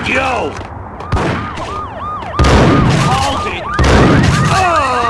Yo! Hold it! Oh!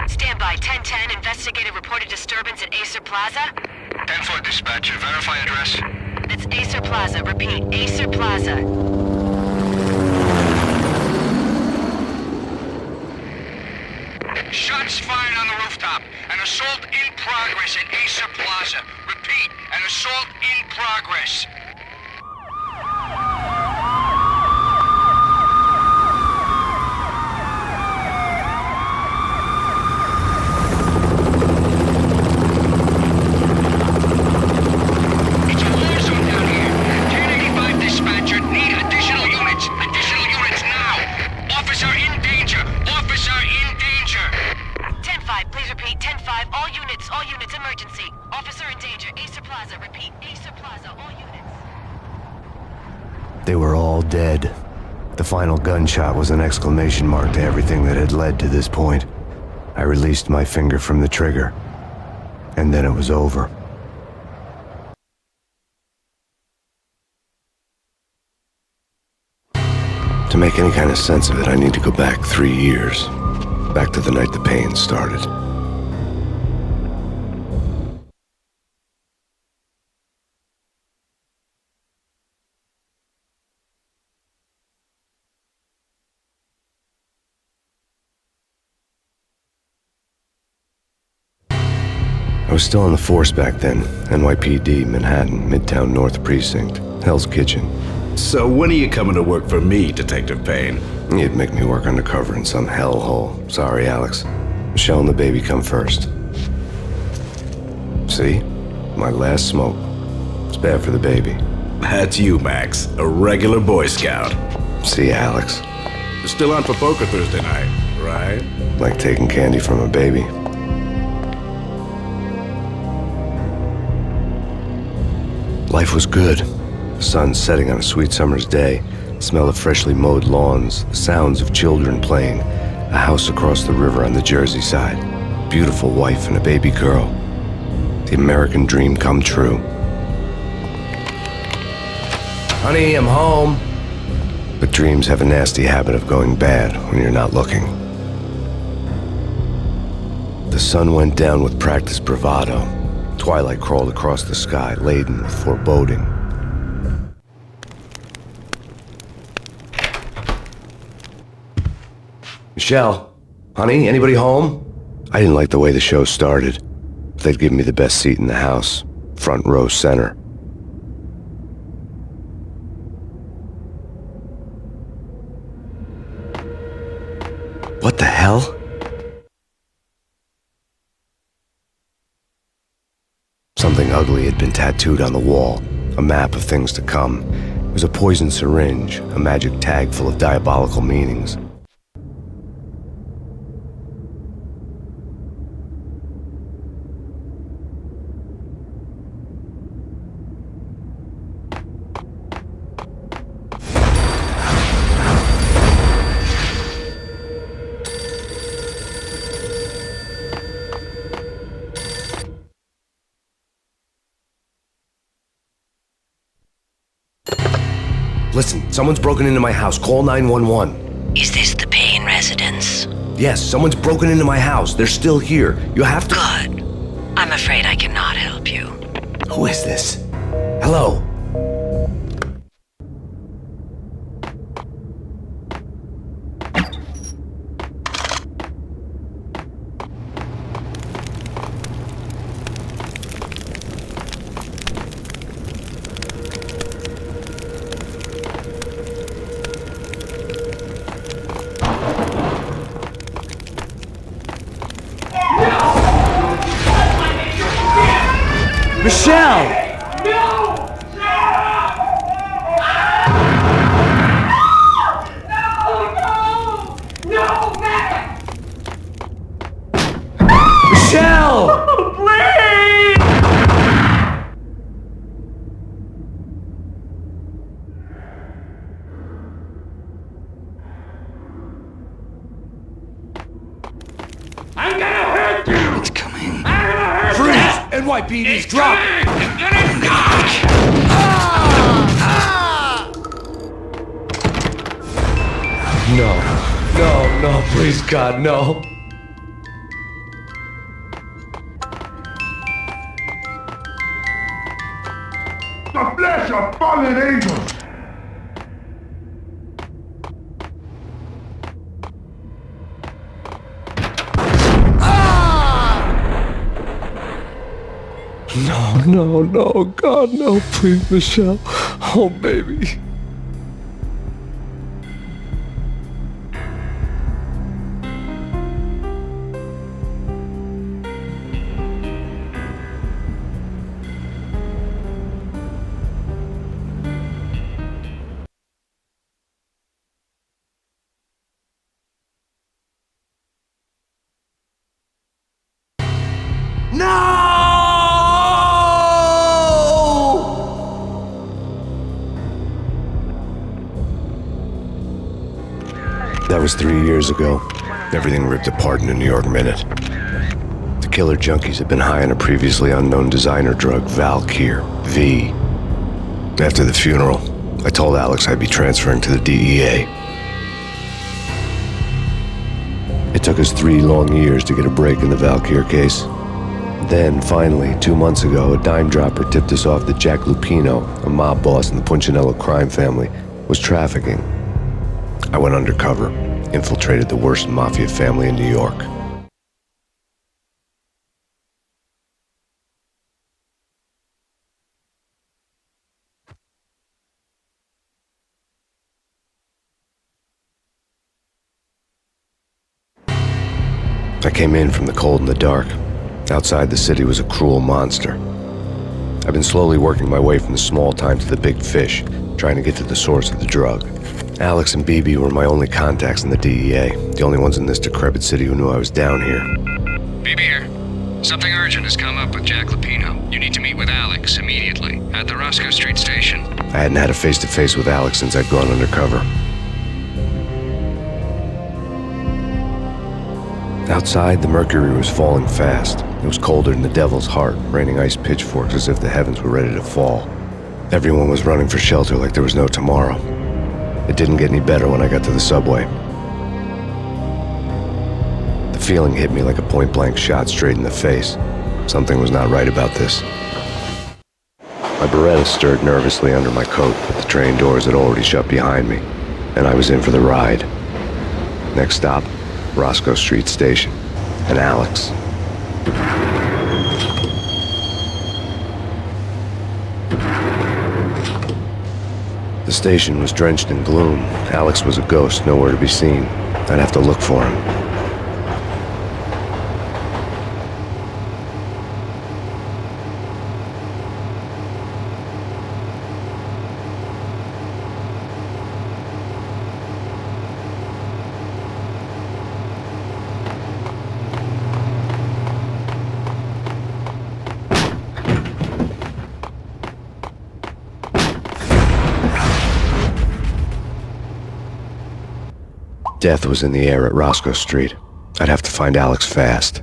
Stand by. 1010, investigated reported disturbance at Acer Plaza. 10-4 dispatcher, verify address. It's Acer Plaza. Repeat, Acer Plaza. Shots fired on the rooftop. An assault in progress at Acer Plaza. Repeat, an assault in progress. It's a war zone down here. 1085 dispatcher, need additional units. Additional units now. Officer in danger. Officer in danger. 10-5, please repeat. 10-5, all units, emergency. Officer in danger, Acer Plaza. Repeat, Acer Plaza, all units. They were all dead. The final gunshot was an exclamation mark to everything that had led to this point. I released my finger from the trigger, and then it was over. To make any kind of sense of it, I need to go back 3 years. Back to the night the Payne started. I was still on the force back then. NYPD, Manhattan, Midtown North Precinct, Hell's Kitchen. So when are you coming to work for me, Detective Payne? You'd make me work undercover in some hellhole. Sorry, Alex. Michelle and the baby come first. See? My last smoke. It's bad for the baby. That's you, Max. A regular Boy Scout. See, Alex. You're still on for poker Thursday night, right? Like taking candy from a baby. Life was good. The sun setting on a sweet summer's day, the smell of freshly mowed lawns, the sounds of children playing, a house across the river on the Jersey side, beautiful wife and a baby girl. The American dream come true. Honey, I'm home. But dreams have a nasty habit of going bad when you're not looking. The sun went down with practiced bravado. Twilight crawled across the sky, laden with foreboding. Michelle, honey, anybody home? I didn't like the way the show started. They'd give me the best seat in the house, front row center. What the hell? Something ugly had been tattooed on the wall, a map of things to come. It was a poison syringe, a magic tag full of diabolical meanings. Listen, someone's broken into my house. Call 911. Is this the Payne residence? Yes, someone's broken into my house. They're still here. You have to... Good. I'm afraid I cannot help you. Who is this? Hello? Michelle! Michelle! I'm gonna hurt you! It's coming. Freeze! NYPD's drop! No, please God, no. The flesh of fallen angels! No, God, no, please, Michelle. Oh, baby. That was 3 years ago. Everything ripped apart in a New York minute. The killer junkies had been high on a previously unknown designer drug, Valkyr, V. After the funeral, I told Alex I'd be transferring to the DEA. It took us 3 long years to get a break in the Valkyr case. Then, finally, 2 months ago, a dime dropper tipped us off that Jack Lupino, a mob boss in the Punchinello crime family, was trafficking. I went undercover, infiltrated the worst mafia family in New York. came in from the cold and the dark. Outside, the city was a cruel monster. I've been slowly working my way from the small time to the big fish, trying to get to the source of the drug. Alex and BB were my only contacts in the DEA, the only ones in this decrepit city who knew I was down here. BB here. Something urgent has come up with Jack Lapino. You need to meet with Alex immediately at the Roscoe Street station. I hadn't had a face-to-face with Alex since I'd gone undercover. Outside, the mercury was falling fast. It was colder than the devil's heart, raining ice pitchforks as if the heavens were ready to fall. Everyone was running for shelter like there was no tomorrow. It didn't get any better when I got to the subway. The feeling hit me like a point-blank shot straight in the face. Something was not right about this. My Beretta stirred nervously under my coat, but the train doors had already shut behind me, and I was in for the ride. Next stop, Roscoe Street Station, and Alex. The station was drenched in gloom. Alex was a ghost, nowhere to be seen. I'd have to look for him. Death was in the air at Roscoe Street. I'd have to find Alex fast.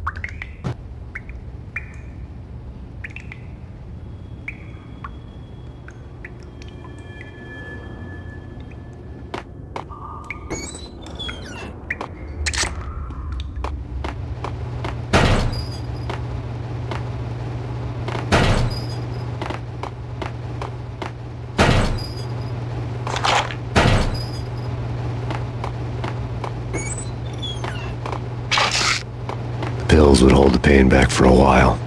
Pills would hold the pain back for a while.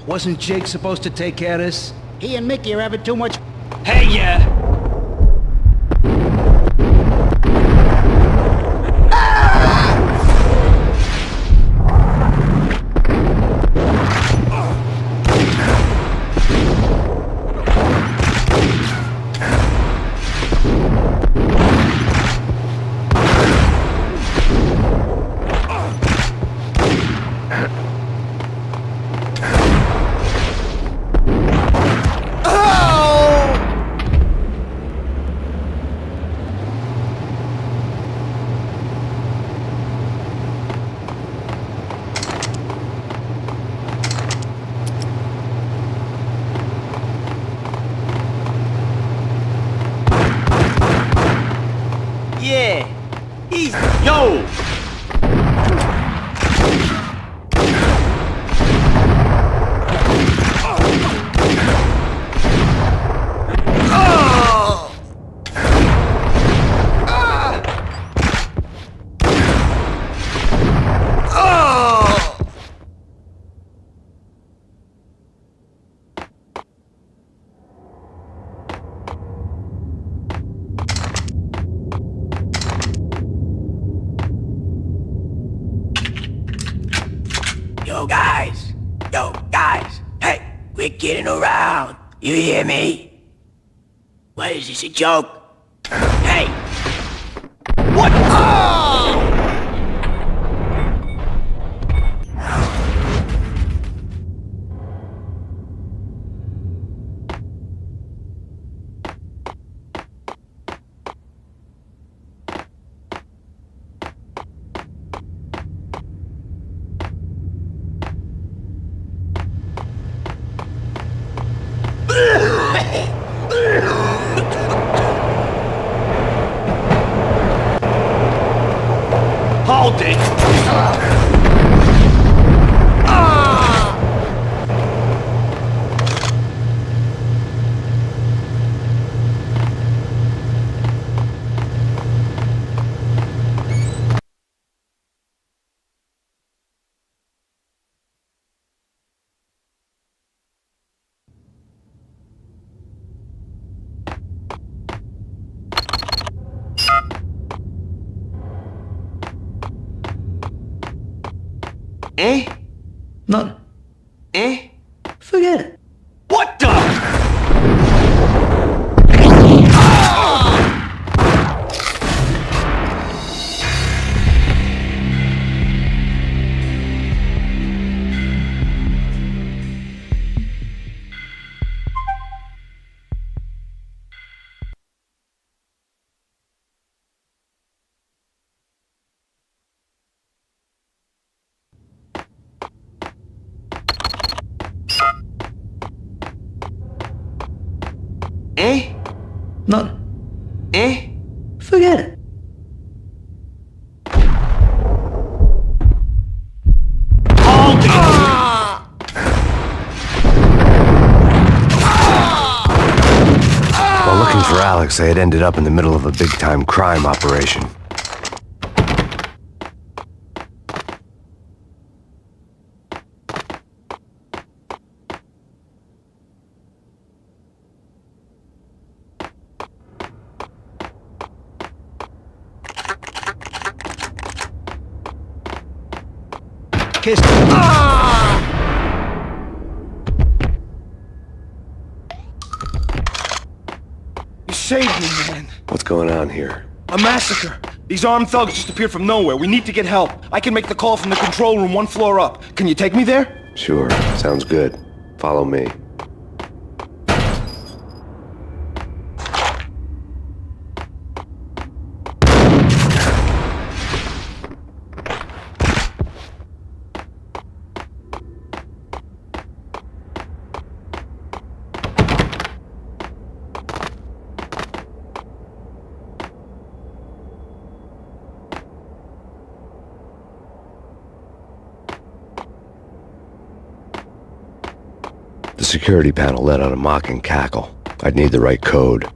Wasn't Jake supposed to take care of this? He and Mickey are having too much. Hey, yeah! Yeah. Easy. Yo! Yo guys, hey, we're getting around, you hear me? What is this, a joke? Hey! What? Oh! Hold it! Eh? Nothing. Eh? Forget it. What the? Eh? Nothing. Eh? Forget it. While looking for Alex, I had ended up in the middle of a big-time crime operation. Kiss. You saved me, man. What's going on here? A massacre. These armed thugs just appeared from nowhere. We need to get help. I can make the call from the control room 1 floor up. Can you take me there? Sure, sounds good. Follow me. The security panel let out a mocking cackle. I'd need the right code.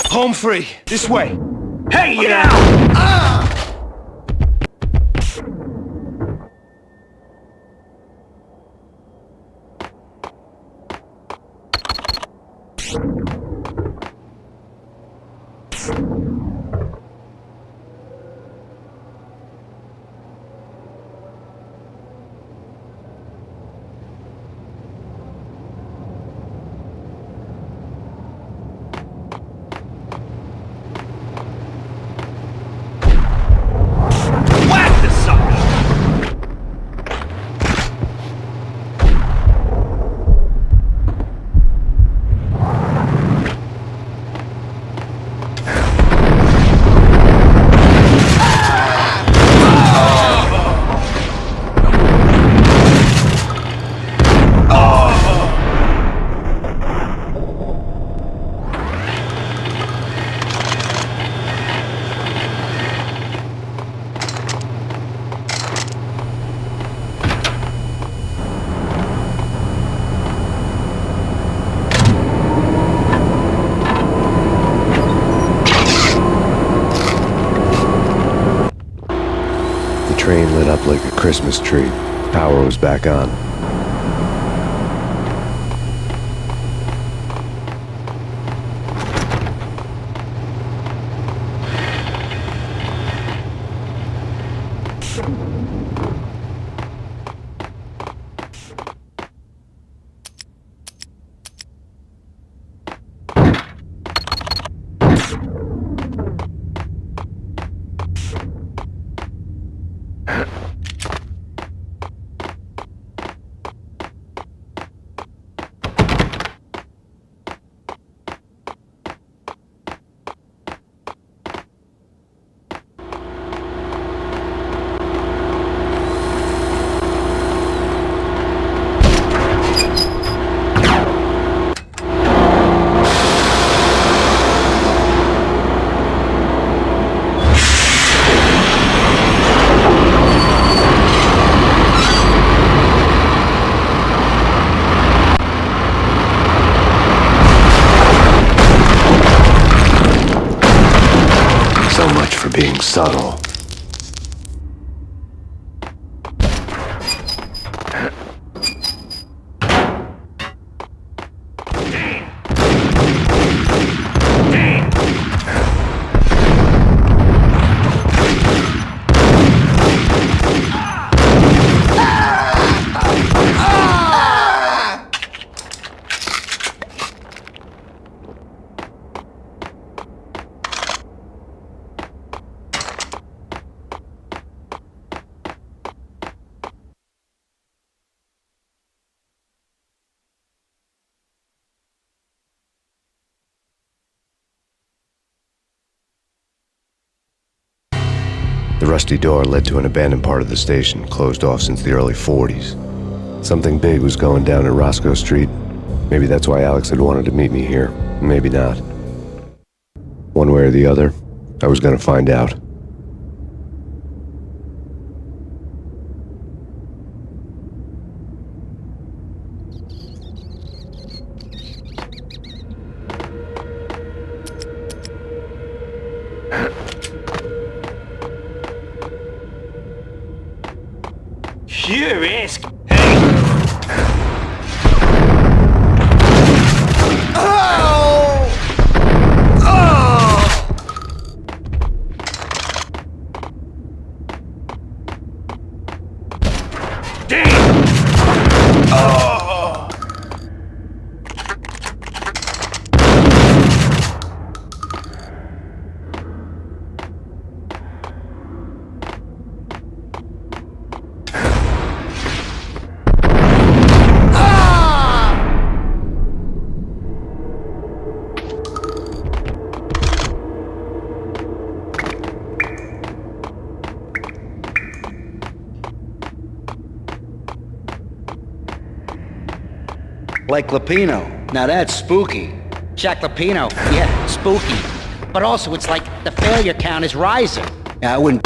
Home free. This way. Hey, you now! Whack the sucker! The train lit up like a Christmas tree. Power was back on. So much for being subtle. rusty door led to an abandoned part of the station, closed off since the early 40s. Something big was going down at Roscoe Street. Maybe that's why Alex had wanted to meet me here. Maybe not. One way or the other, I was gonna find out. You risk. Like Lapino. Now that's spooky. Jack Lapino, yeah, spooky. But also, it's like the failure count is rising. Yeah, I wouldn't...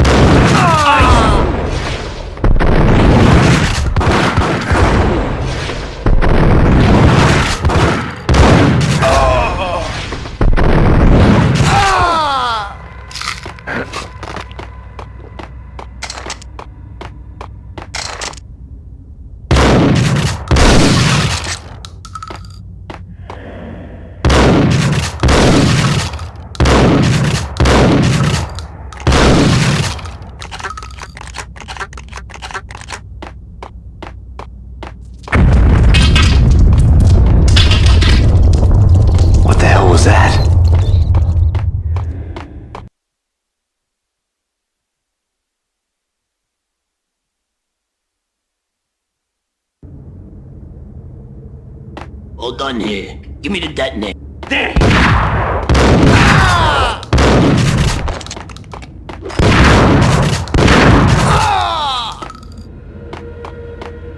What the hell was that? All done here. Give me the detonator. There!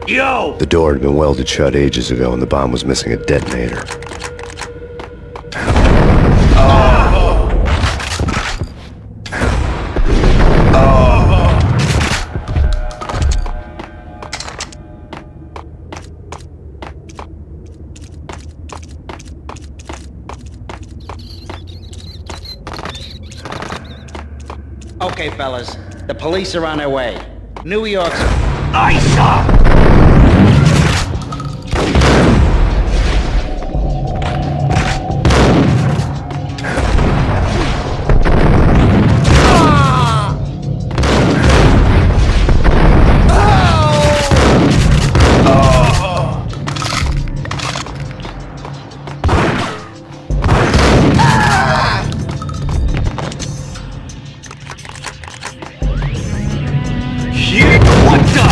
Yo! The door had been welded shut ages ago and the bomb was missing a detonator. Okay, fellas, the police are on their way. New York's... Ice up! What the?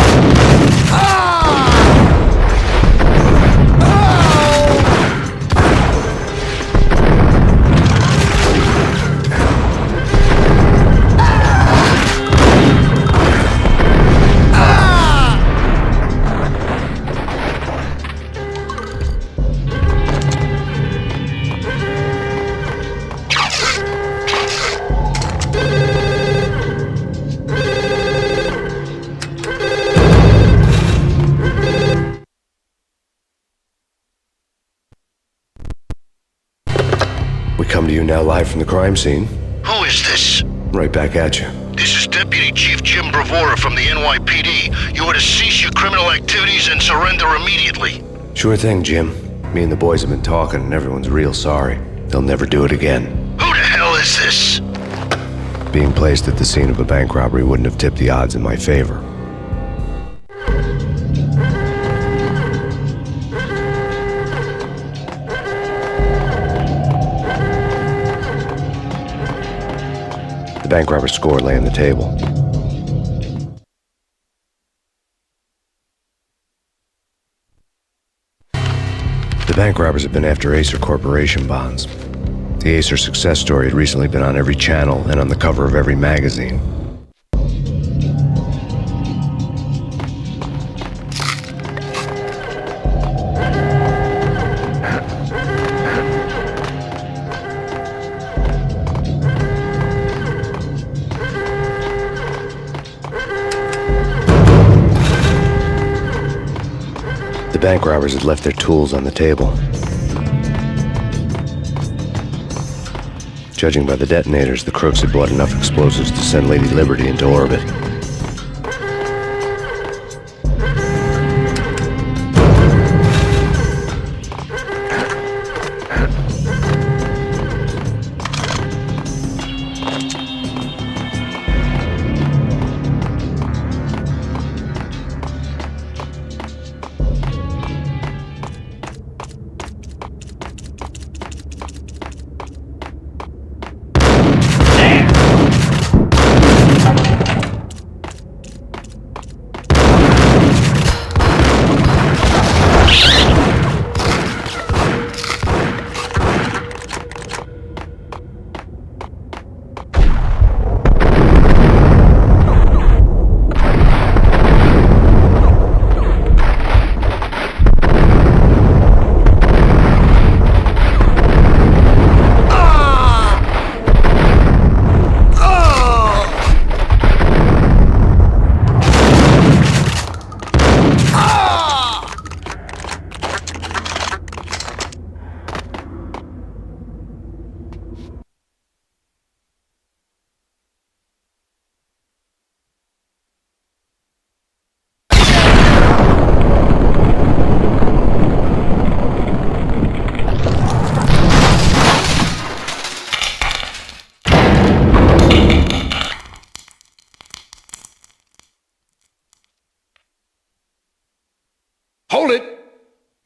We come to you now live from the crime scene. Who is this? Right back at you. This is Deputy Chief Jim Bravura from the NYPD. You are to cease your criminal activities and surrender immediately. Sure thing, Jim. Me and the boys have been talking and everyone's real sorry. They'll never do it again. Who the hell is this? Being placed at the scene of a bank robbery wouldn't have tipped the odds in my favor. The bank robber's score lay on the table. The bank robbers had been after Acer Corporation bonds. The Acer success story had recently been on every channel and on the cover of every magazine. The bank robbers had left their tools on the table. Judging by the detonators, the crooks had bought enough explosives to send Lady Liberty into orbit. Hold it!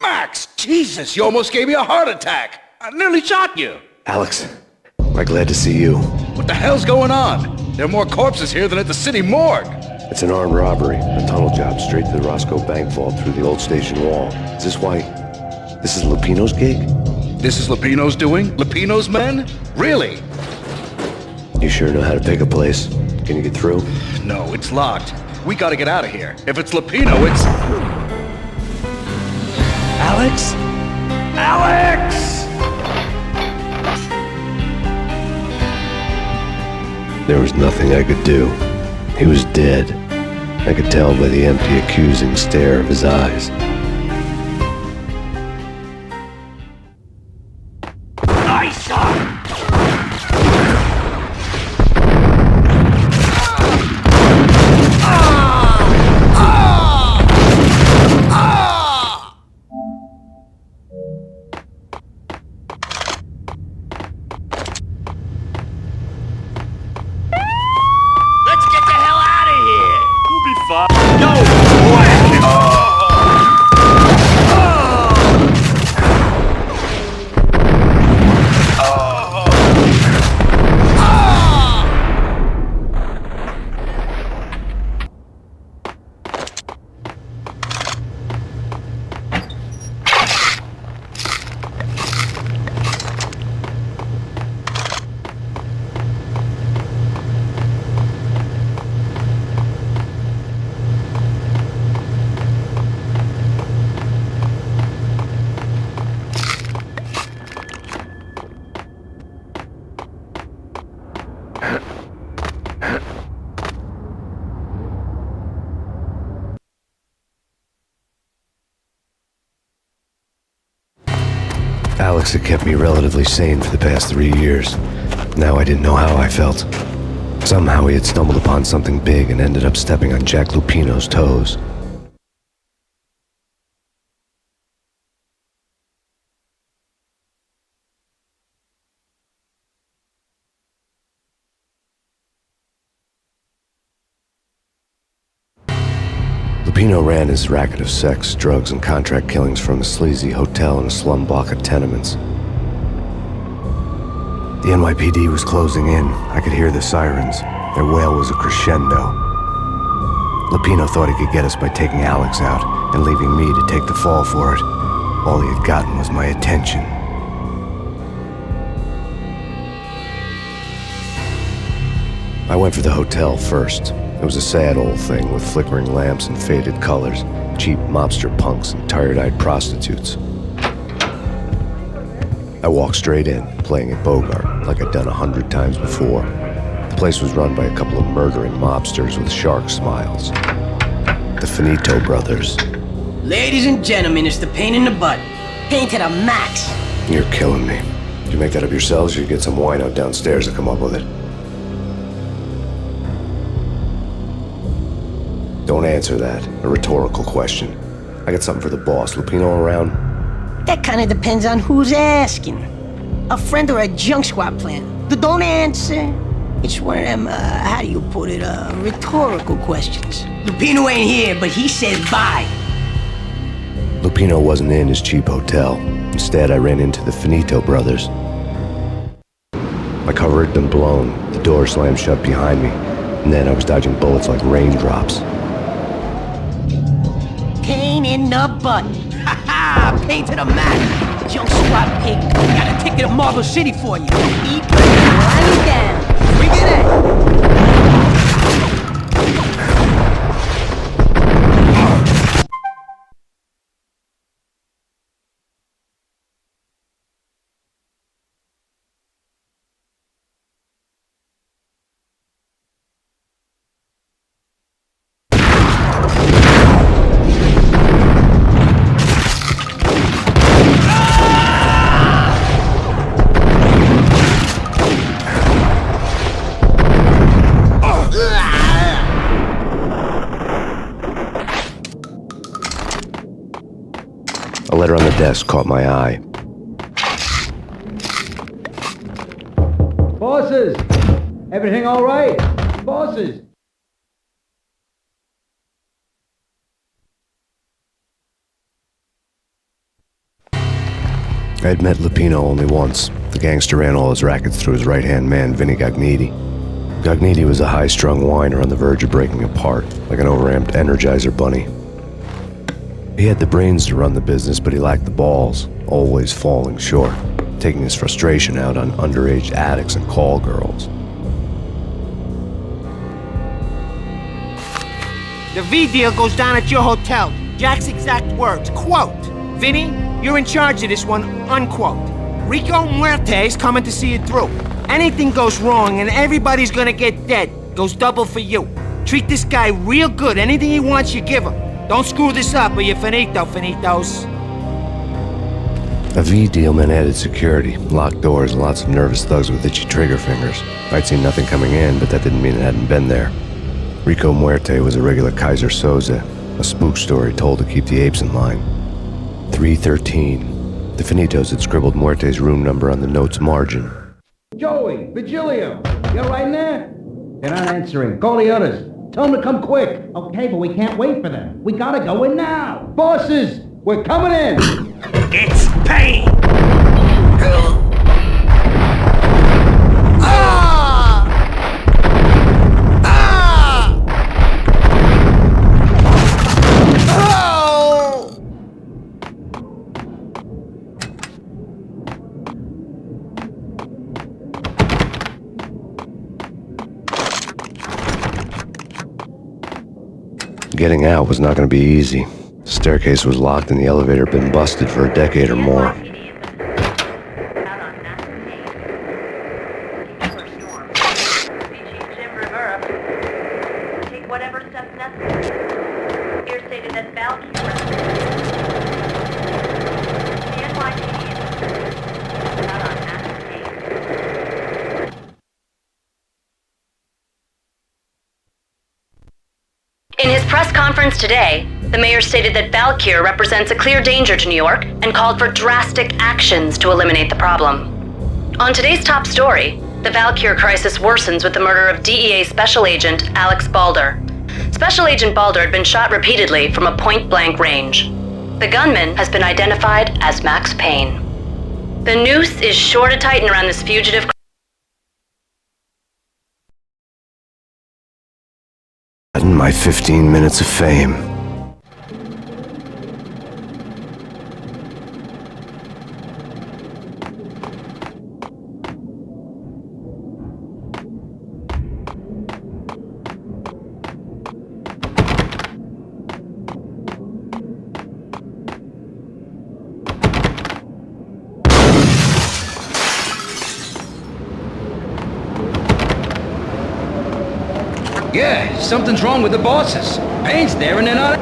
Max! Jesus, you almost gave me a heart attack! I nearly shot you! Alex, I'm glad to see you. What the hell's going on? There are more corpses here than at the city morgue! It's an armed robbery, a tunnel job straight to the Roscoe Bank vault through the old station wall. Is this why... this is Lupino's gig? This is Lupino's doing? Lupino's men? Really? You sure know how to pick a place? Can you get through? No, it's locked. We gotta get out of here. If it's Lupino, it's... Alex? Alex! There was nothing I could do. He was dead. I could tell by the empty, accusing stare of his eyes. Nice shot! Alex had kept me relatively sane for the past 3 years. Now I didn't know how I felt. Somehow he had stumbled upon something big and ended up stepping on Jack Lupino's toes. Lupino ran his racket of sex, drugs, and contract killings from a sleazy hotel in a slum block of tenements. The NYPD was closing in. I could hear the sirens. Their wail was a crescendo. Lupino thought he could get us by taking Alex out and leaving me to take the fall for it. All he had gotten was my attention. I went for the hotel first. It was a sad old thing with flickering lamps and faded colors, cheap mobster punks and tired-eyed prostitutes. I walked straight in, playing it Bogart, like I'd done 100 times before. The place was run by a couple of murdering mobsters with shark smiles. The Finito brothers. Ladies and gentlemen, it's the pain in the butt. Pain to the max. You're killing me. Did you make that up yourselves, or you get some wine out downstairs to come up with it? Don't answer that. A rhetorical question. I got something for the boss. Lupino around? That kind of depends on who's asking. A friend or a junk squad plan. Don't answer. It's one of them, how do you put it, rhetorical questions. Lupino ain't here, but he said bye. Lupino wasn't in his cheap hotel. Instead, I ran into the Finito brothers. My cover had been blown. The door slammed shut behind me. And then I was dodging bullets like raindrops. Pain in the butt. Ha ha! Pain to the max. Junk squad pig. Got a ticket to Marble City for you. Eat, lying down. Bring it in. A letter on the desk caught my eye. Bosses! Everything all right? Bosses! I had met Lupino only once. The gangster ran all his rackets through his right-hand man, Vinny Gagniti. Gagniti was a high-strung whiner on the verge of breaking apart, like an overamped Energizer bunny. He had the brains to run the business, but he lacked the balls, always falling short, taking his frustration out on underage addicts and call girls. The V deal goes down at your hotel. Jack's exact words, quote, "Vinny, you're in charge of this one," unquote. Rico Muerte's coming to see it through. Anything goes wrong and everybody's gonna get dead. Goes double for you. Treat this guy real good. Anything he wants, you give him. Don't screw this up or you're finito, finitos. A V deal meant added security, locked doors, and lots of nervous thugs with itchy trigger fingers. I'd seen nothing coming in, but that didn't mean it hadn't been there. Rico Muerte was a regular Kaiser Soze, a spook story told to keep the apes in line. 313. The Finitos had scribbled Muerte's room number on the note's margin. Joey, Vigilio, you right in there? They're not answering. Call the others. Tell them to come quick. Okay, but we can't wait for them. We gotta go in now. Bosses, we're coming in. It's Payne! Getting out was not going to be easy. The staircase was locked and the elevator had been busted for a decade or more. Take whatever steps necessary. Here stated that Valkyrie the NYPD is out on active days. In his press conference today, the mayor stated that Valkyr represents a clear danger to New York and called for drastic actions to eliminate the problem. On today's top story, the Valkyr crisis worsens with the murder of DEA Special Agent Alex Balder. Special Agent Balder had been shot repeatedly from a point-blank range. The gunman has been identified as Max Payne. The noose is sure to tighten around this fugitive. My 15 minutes of fame. Yeah, something's wrong with the bosses. Payne's there and they're not...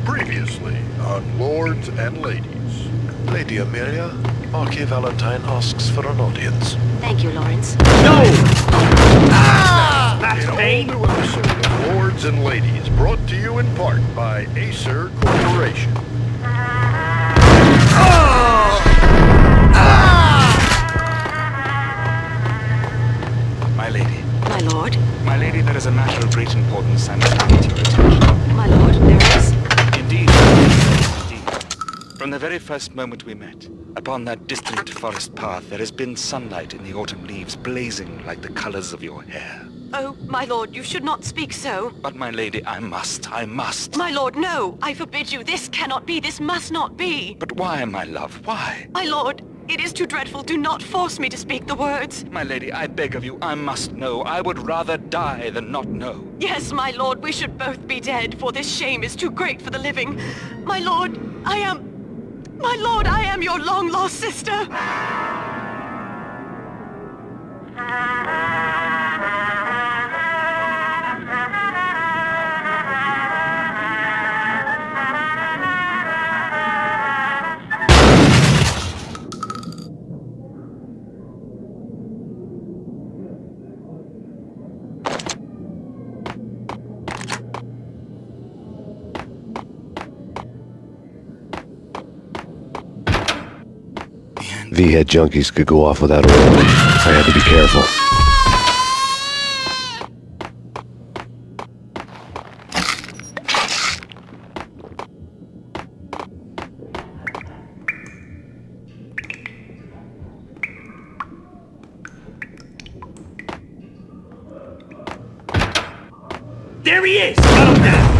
Previously on Lords and Ladies. Lady Amelia, Marquis Valentine asks for an audience. Thank you, Lawrence. That's Payne. New episode of Lords and Ladies, brought to you in part by Acer Corporation. My lady. My lord. My lady, there is a matter of great importance I must bring to your attention. My lord, there is. Indeed. Indeed. From the very first moment we met, upon that distant forest path, there has been sunlight in the autumn leaves blazing like the colors of your hair. Oh, my lord, you should not speak so. But my lady, I must. My lord, no! I forbid you. This cannot be. This must not be. But why, my love? Why? My lord, it is too dreadful. Do not force me to speak the words. My lady, I beg of you, I must know. I would rather die than not know. Yes, my lord, we should both be dead, for this shame is too great for the living. My lord, I am your long-lost sister. V-head junkies could go off without a warning. I had to be careful. There he is! Got him down!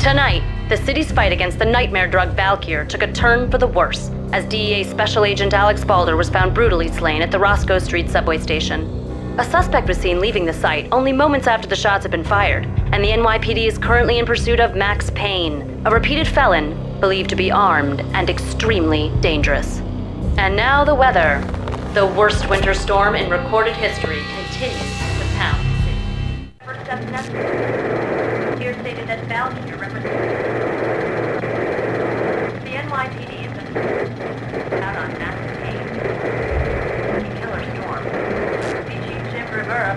Tonight, the city's fight against the nightmare drug Valkyr took a turn for the worse, as DEA Special Agent Alex Balder was found brutally slain at the Roscoe Street subway station. A suspect was seen leaving the site only moments after the shots had been fired, and the NYPD is currently in pursuit of Max Payne, a repeated felon believed to be armed and extremely dangerous. And now the weather. The worst winter storm in recorded history continues to pound the city. First step necessary. Here stated that Valkyr represents the NYPD has been out on Max Payne. Killer storm. VG Jim Rivera.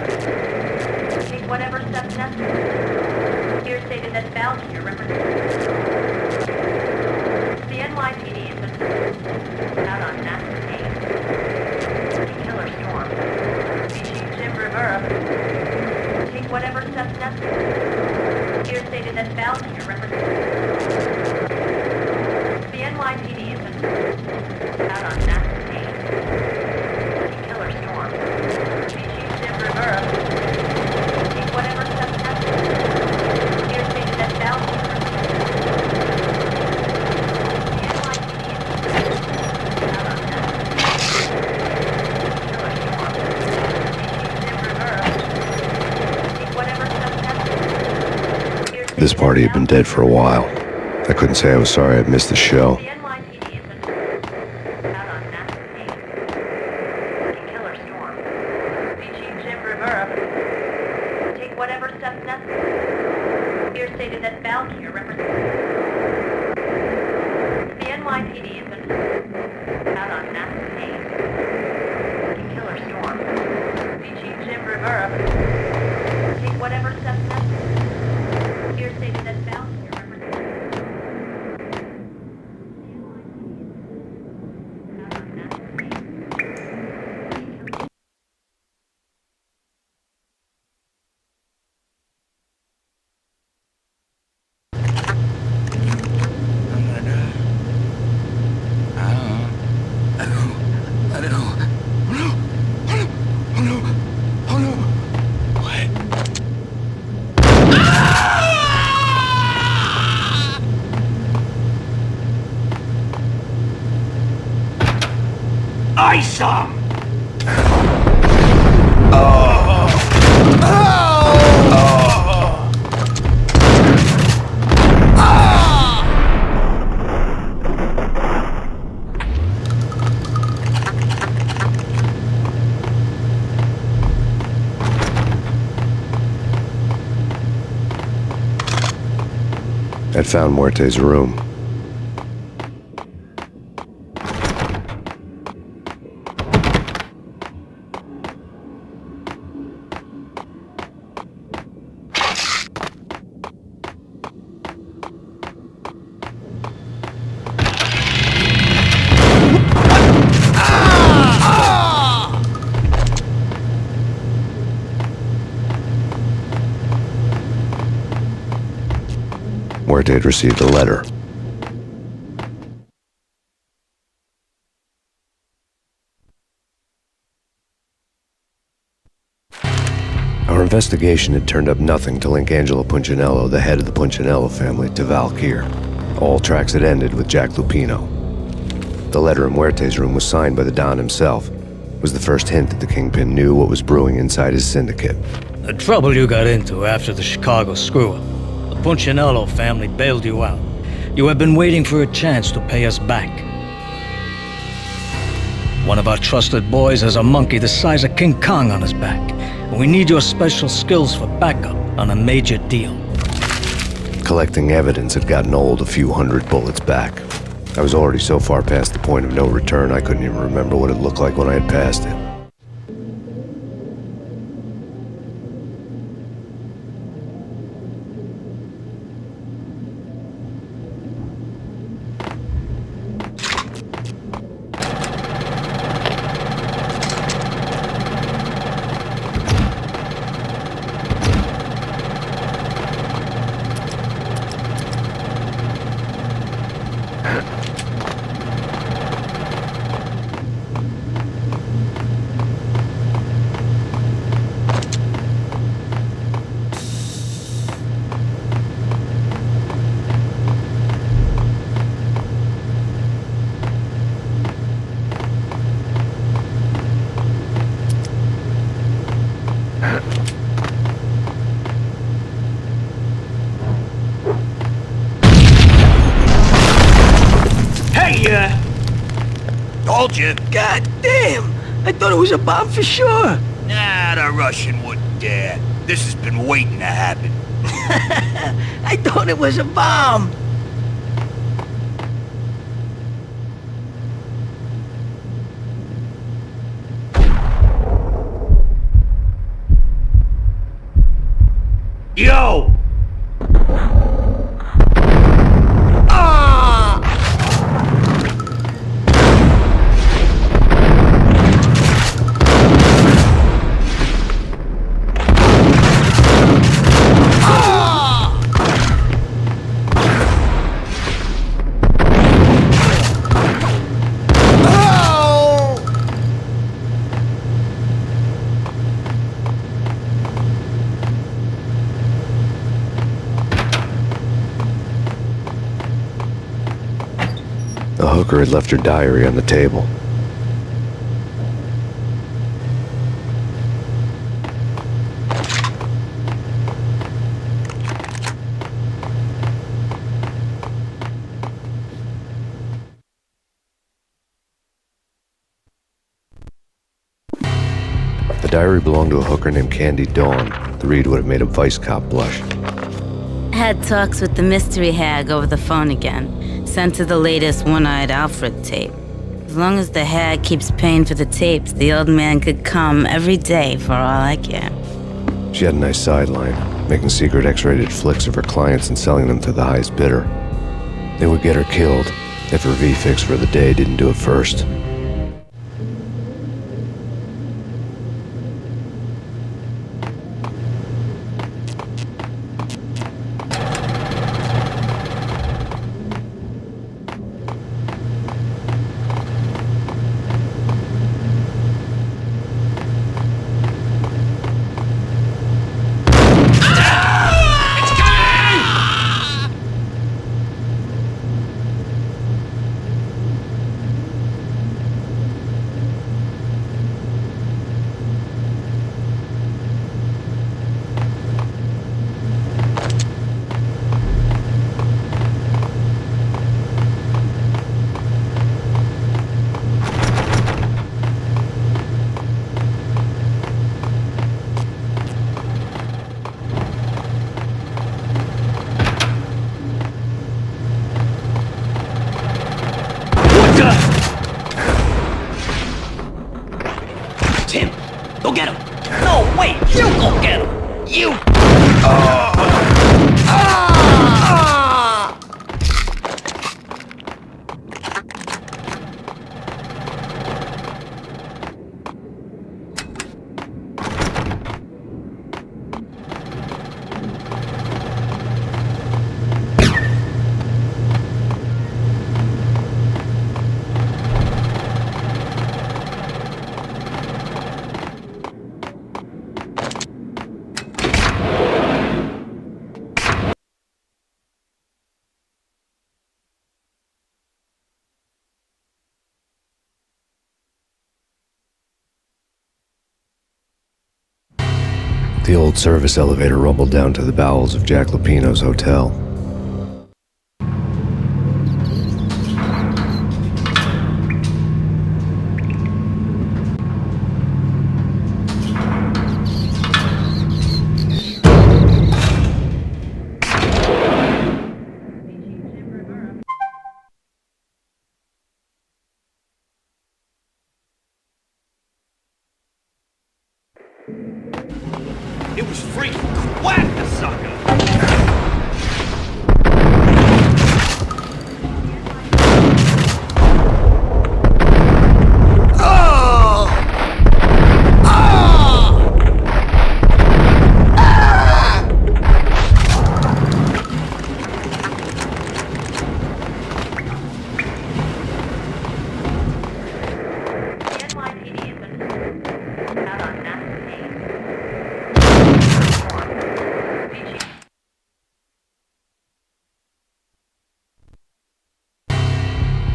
Take whatever steps necessary. Here stated that Valkyr represents the NYPD has been out on Max Payne. Killer storm. VG Jim Rivera. Take whatever steps necessary. Here stated that Valkyr represents the NYPD has been out on Max Payne. Killer storm. VG Jim Rivera. Take whatever steps necessary. Here stated that Valkyr represents the NYPD has been out on Max Payne. Killer storm. VG Jim Rivera. Take whatever steps necessary. This party had been dead for a while. I couldn't say I was sorry I'd missed the show. The NYPD has been out on Max Payne. Killer storm. VG Jim Rivera. Take whatever steps necessary. Here stated that Valkyr represents the NYPD has been out on Max Payne. Killer storm. VG Jim Rivera. Take whatever steps necessary. Here stated that Valkyr represents out on Max Payne. Awesome! I'd found Muerte's room. Muerte had received a letter. Our investigation had turned up nothing to link Angelo Punchinello, the head of the Punchinello family, to Valkyr. All tracks had ended with Jack Lupino. The letter in Muerte's room was signed by the Don himself. It was the first hint that the Kingpin knew what was brewing inside his syndicate. The trouble you got into after the Chicago screw-up. The Punchinello family bailed you out. You have been waiting for a chance to pay us back. One of our trusted boys has a monkey the size of King Kong on his back, and we need your special skills for backup on a major deal. Collecting evidence had gotten old a few hundred bullets back. I was already so far past the point of no return I couldn't even remember what it looked like when I had passed it. Told you. God damn! I thought it was a bomb for sure. Nah, the Russian wouldn't dare. This has been waiting to happen. I thought it was a bomb. Yo! The hooker had left her diary on the table. The diary belonged to a hooker named Candy Dawn. The read would have made a vice cop blush. Had talks with the mystery hag over the phone again. Sent her the latest One-Eyed Alfred tape. As long as the hag keeps paying for the tapes, the old man could come every day for all I care. She had a nice sideline, making secret X-rated flicks of her clients and selling them to the highest bidder. They would get her killed if her V-fix for the day didn't do it first. Tim, go get him. No, wait, you go get him. You. The old service elevator rumbled down to the bowels of Jack Lupino's hotel. It was freaking whack, the sucker!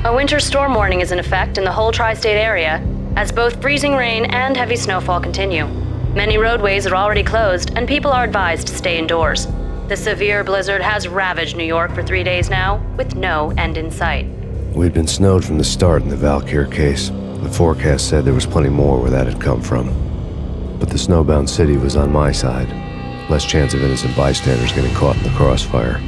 A winter storm warning is in effect in the whole tri-state area, as both freezing rain and heavy snowfall continue. Many roadways are already closed, and people are advised to stay indoors. The severe blizzard has ravaged New York for 3 days now, with no end in sight. We'd been snowed from the start in the Valkyr case. The forecast said there was plenty more where that had come from. But the snowbound city was on my side. Less chance of innocent bystanders getting caught in the crossfire.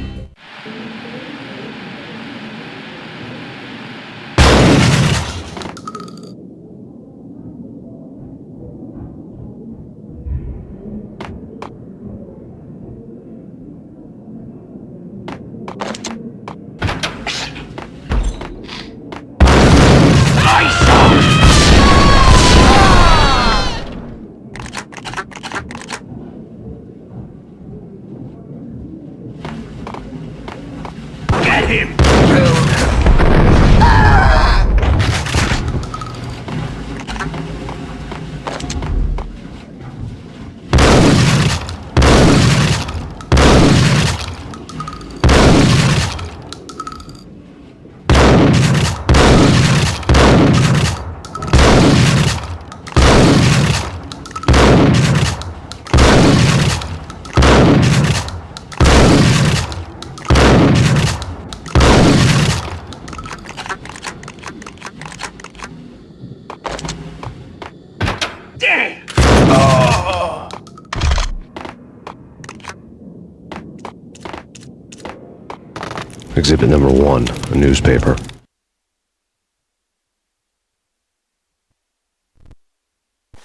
Exhibit number 1, a newspaper.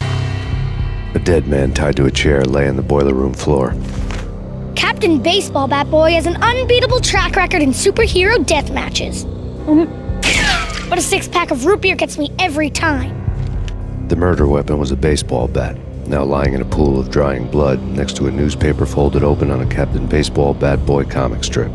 A dead man tied to a chair lay on the boiler room floor. Captain Baseball Bat Boy has an unbeatable track record in superhero death matches. But a 6-pack of root beer gets me every time. The murder weapon was a baseball bat, now lying in a pool of drying blood next to a newspaper folded open on a Captain Baseball Bat Boy comic strip.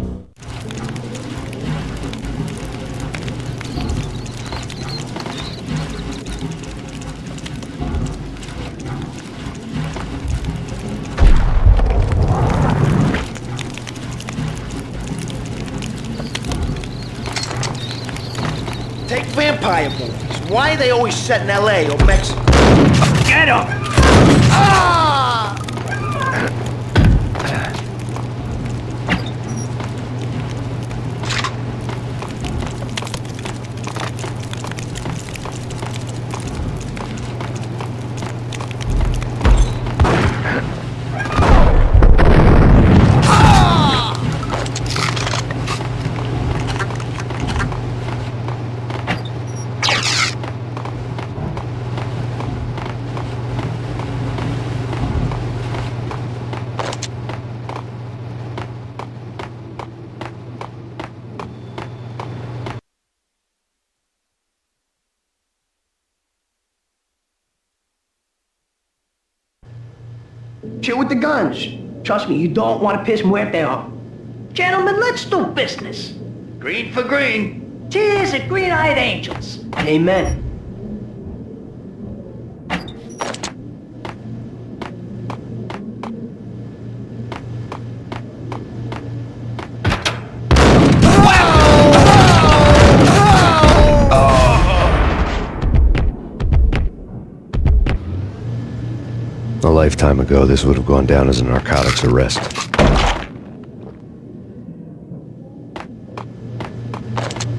Take vampire movies. Why are they always set in L.A. or Mexico? Get him! Ah! Shit with the guns. Trust me, you don't want to piss Muerte off. Gentlemen, let's do business. Green for green. Cheers at green-eyed angels. Amen. A lifetime ago, this would have gone down as a narcotics arrest.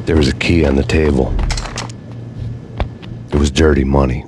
There was a key on the table. It was dirty money.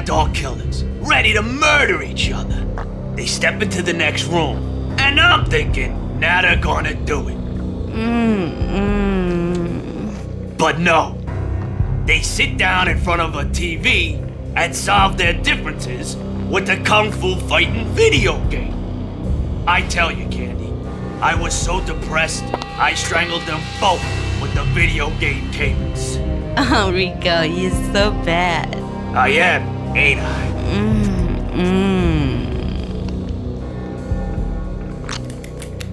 dog killers, ready to murder each other. They step into the next room, and I'm thinking, now they're gonna do it. But no. They sit down in front of a TV and solve their differences with the Kung Fu fighting video game. I tell you, Candy, I was so depressed, I strangled them both with the video game cables. Oh, Rico, you're so bad. I am, ain't I?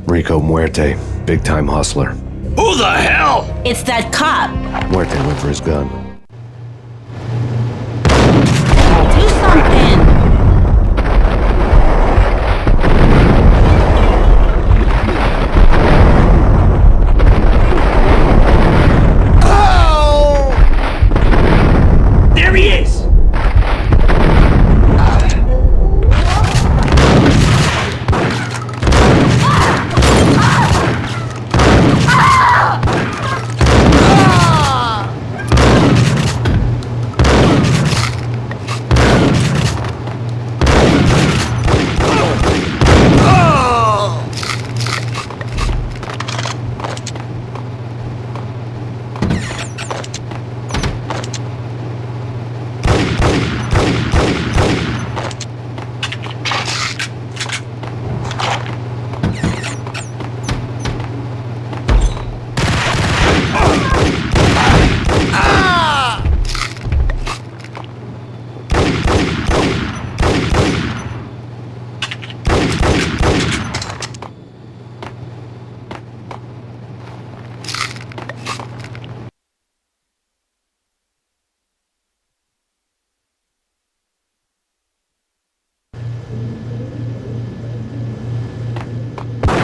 Rico Muerte, big-time hustler. Who the hell? It's that cop. Muerte went for his gun. Do something. Oh! There he is!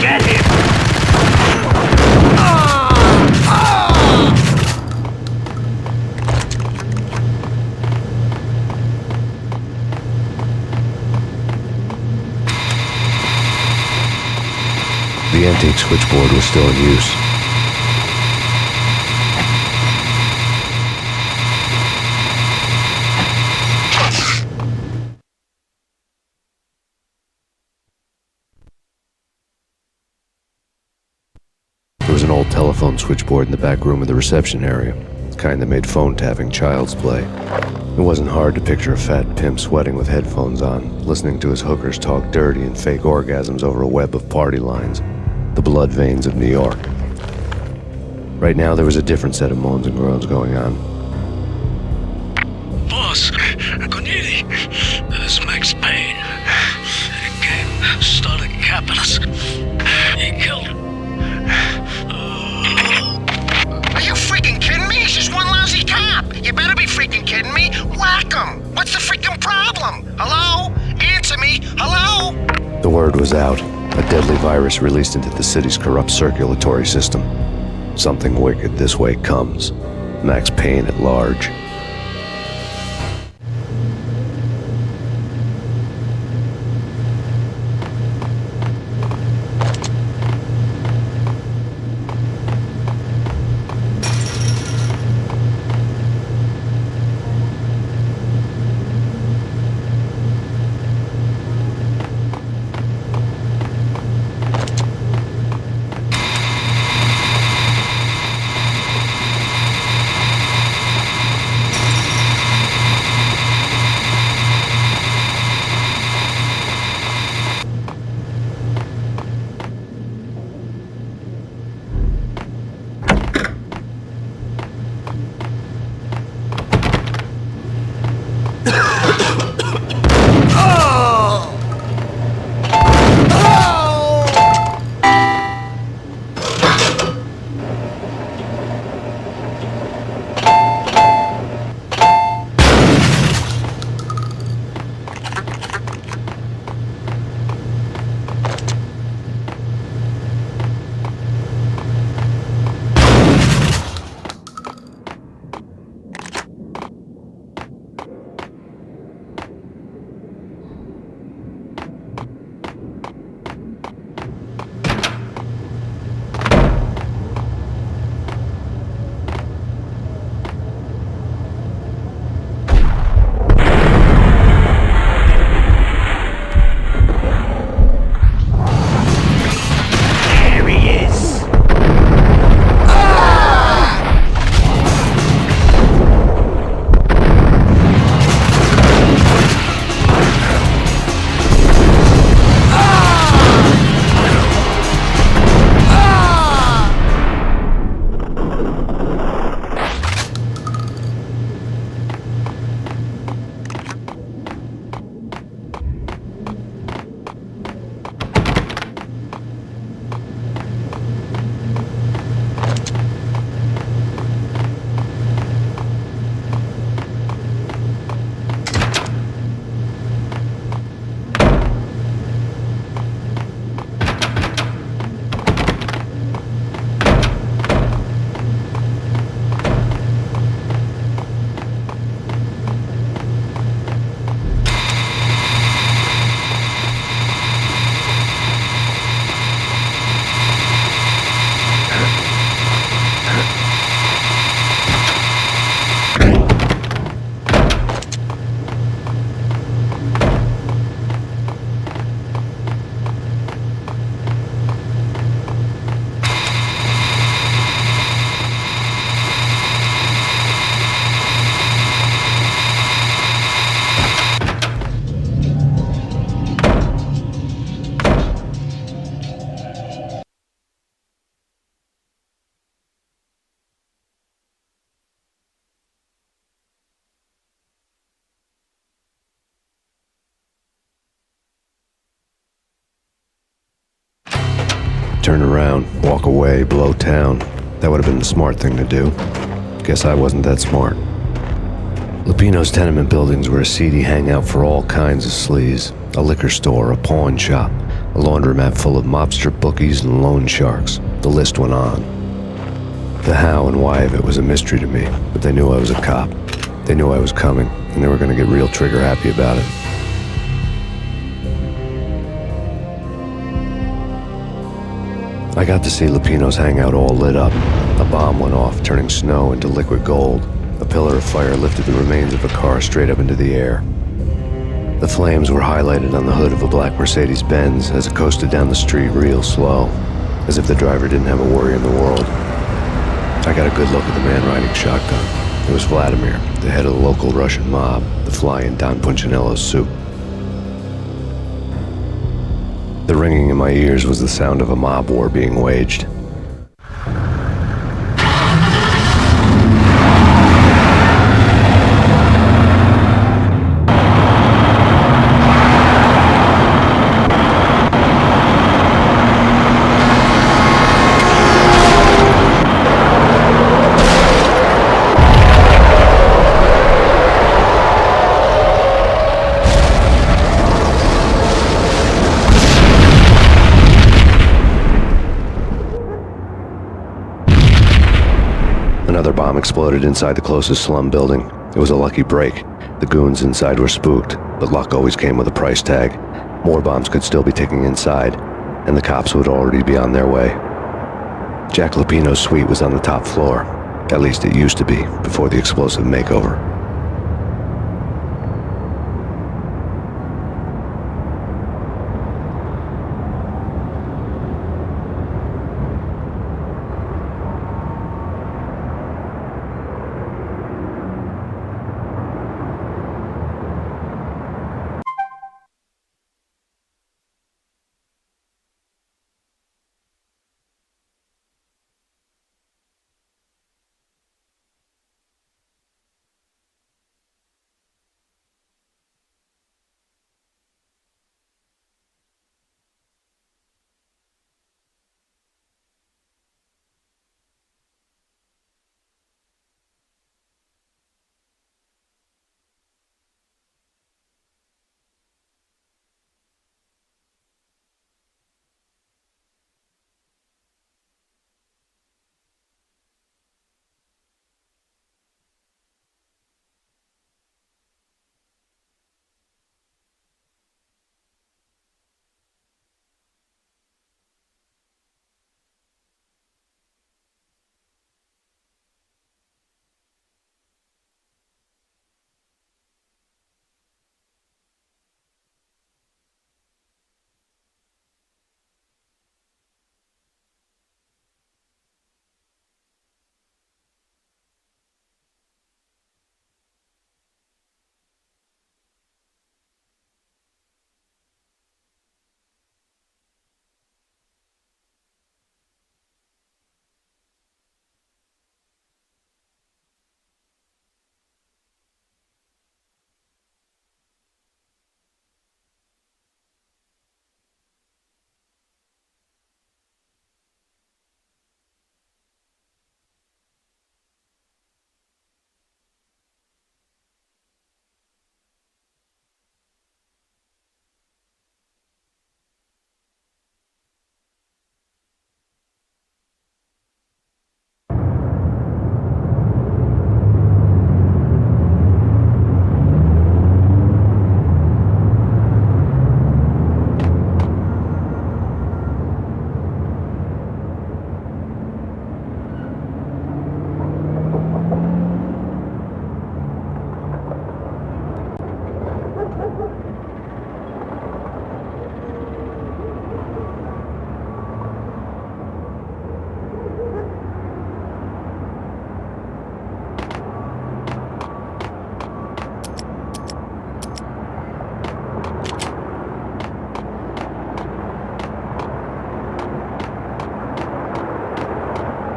Get him! The antique switchboard was still in use. There was an old telephone switchboard in the back room of the reception area, the kind that made phone tapping child's play. It wasn't hard to picture a fat pimp sweating with headphones on, listening to his hookers talk dirty and fake orgasms over a web of party lines, the blood veins of New York. Right now, there was a different set of moans and groans going on. Boss, Conidi, this is Max Payne. He came, started capping us. He killed him. Are you freaking kidding me? He's just one lousy cop. You better be freaking kidding me. Whack him. What's the freaking problem? Hello? Answer me. Hello? The word was out. A deadly virus released into the city's corrupt circulatory system. Something wicked this way comes. Max Payne at large. turn around, walk away, blow town. That would have been the smart thing to do. Guess I wasn't that smart. Lupino's tenement buildings were a seedy hangout for all kinds of sleaze. A liquor store, a pawn shop, a laundromat full of mobster bookies and loan sharks. The list went on. The how and why of it was a mystery to me, but they knew I was a cop. They knew I was coming, and they were going to get real trigger happy about it. I got to see Lupino's hangout all lit up. A bomb went off, turning snow into liquid gold. A pillar of fire lifted the remains of a car straight up into the air. The flames were highlighted on the hood of a black Mercedes-Benz as it coasted down the street real slow, as if the driver didn't have a worry in the world. I got a good look at the man riding shotgun. It was Vladimir, the head of the local Russian mob, the fly in Don Punchinello's soup. The ringing in my ears was the sound of a mob war being waged. Another bomb exploded inside the closest slum building. It was a lucky break. The goons inside were spooked, but luck always came with a price tag. More bombs could still be ticking inside, and the cops would already be on their way. Jack Lupino's suite was on the top floor. At least it used to be, before the explosive makeover.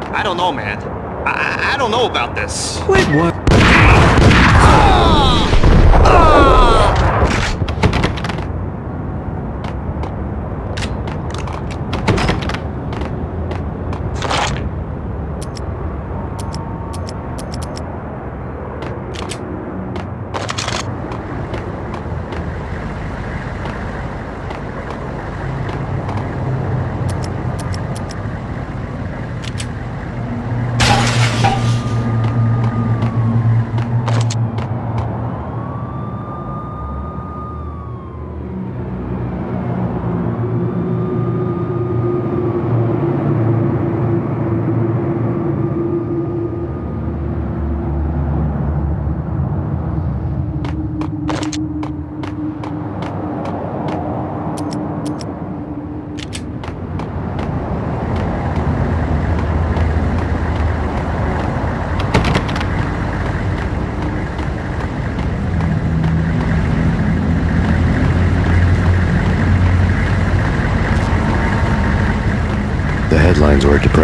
I don't know, man. I don't know about this. Wait, what?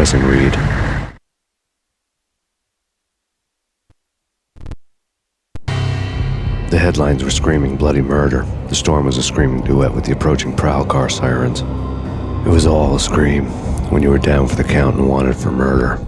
depressing read. The headlines were screaming bloody murder. The storm was a screaming duet with the approaching prowl car sirens. It was all a scream when you were down for the count and wanted for murder.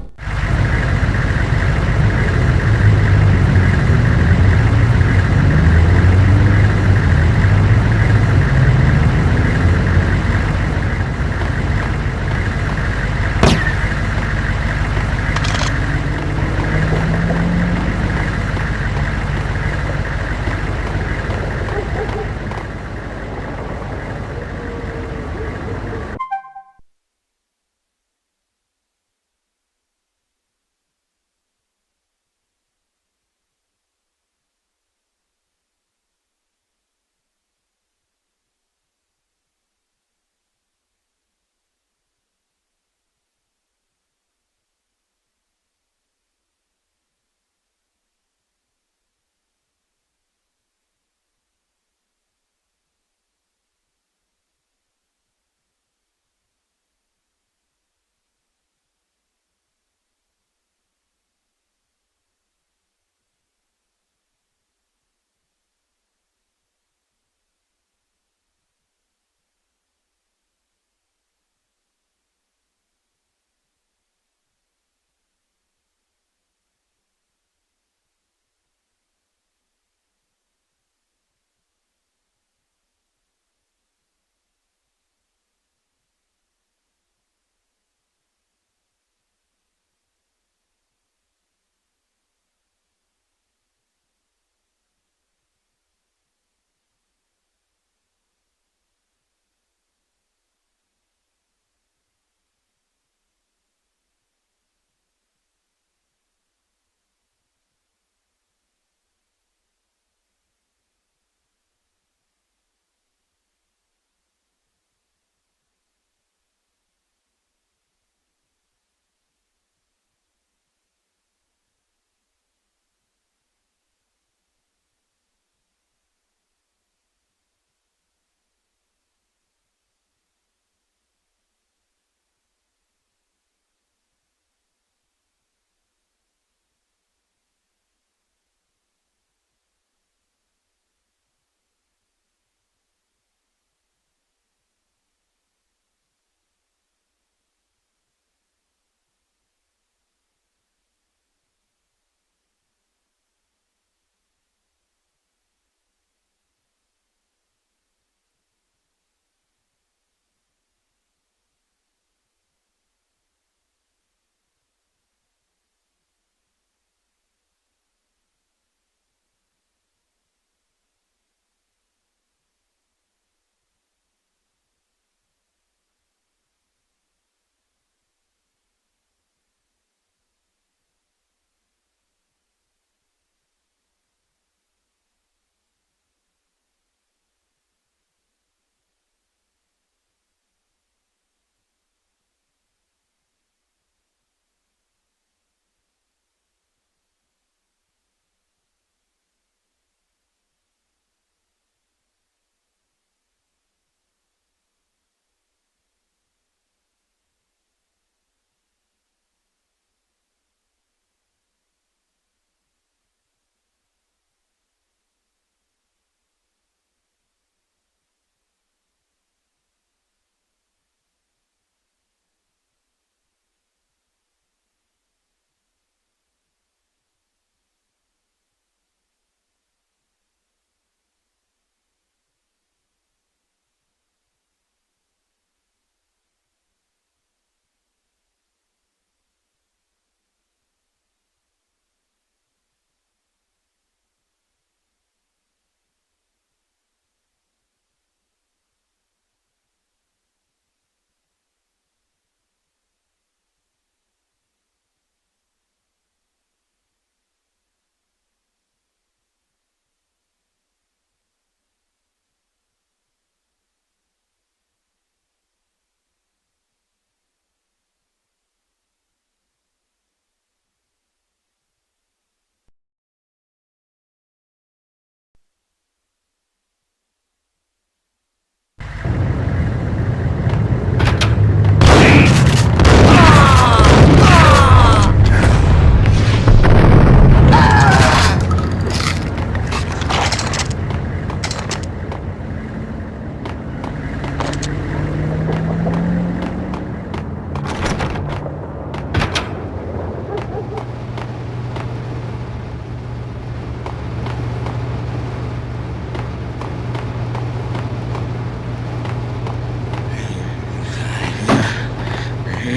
The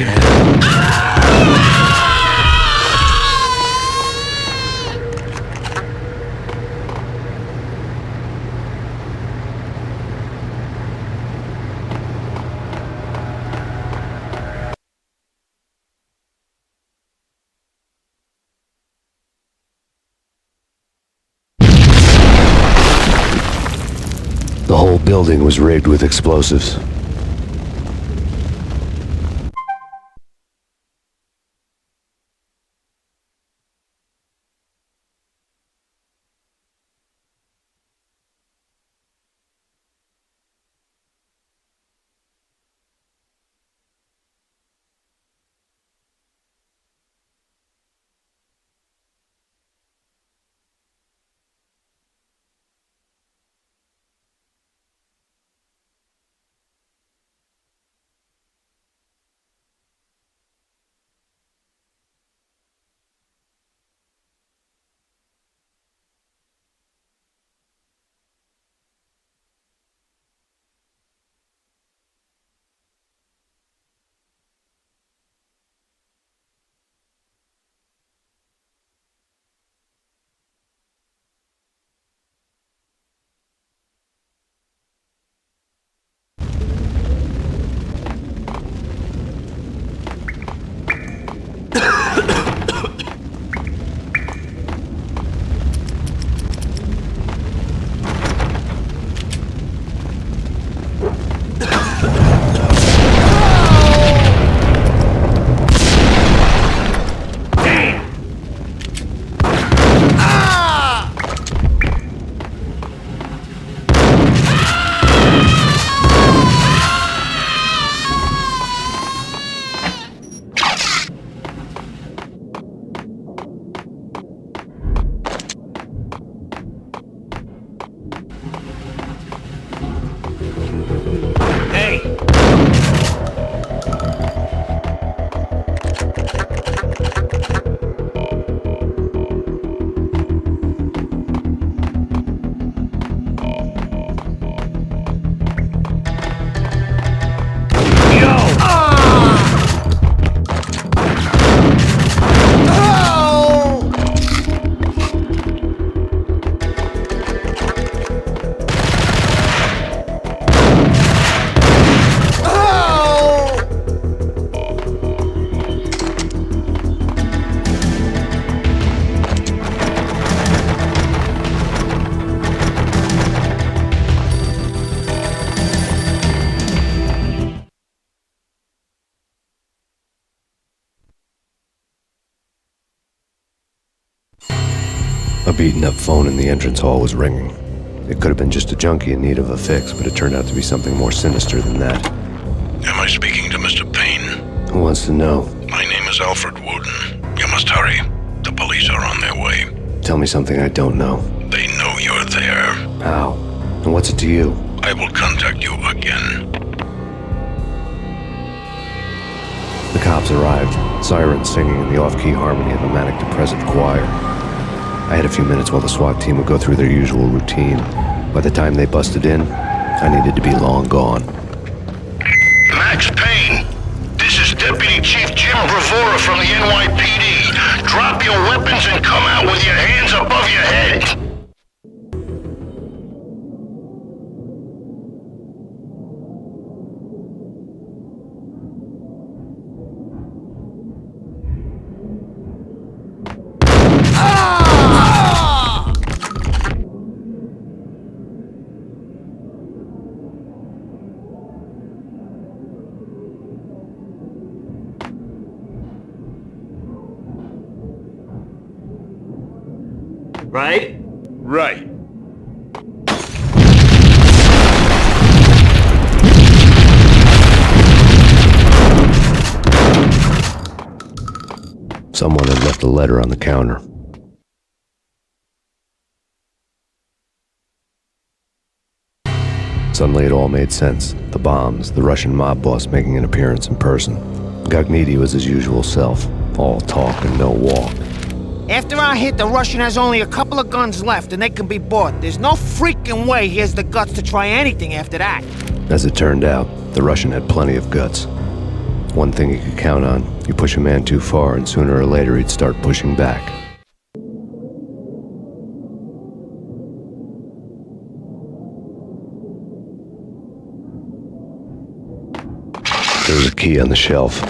whole building was rigged with explosives. A beaten-up phone in the entrance hall was ringing. It could have been just a junkie in need of a fix, but it turned out to be something more sinister than that. Am I speaking to Mr. Payne? Who wants to know? My name is Alfred Wooden. You must hurry. The police are on their way. Tell me something I don't know. They know you're there. How? And what's it to you? I will contact you again. The cops arrived, sirens singing in the off-key harmony of a manic-depressive choir. I had a few minutes while the SWAT team would go through their usual routine. By the time they busted in, I needed to be long gone. Max Payne, this is Deputy Chief Jim Bravura from the NYPD. Drop your weapons and come out with your hands above your head. Right? Right. Someone had left a letter on the counter. Suddenly it all made sense. The bombs, the Russian mob boss making an appearance in person. Gagniti was his usual self, all talk and no walk. After our hit, the Russian has only a couple of guns left and they can be bought. There's no freaking way he has the guts to try anything after that. As it turned out, the Russian had plenty of guts. One thing he could count on. You push a man too far, and sooner or later he'd start pushing back. There's a key on the shelf.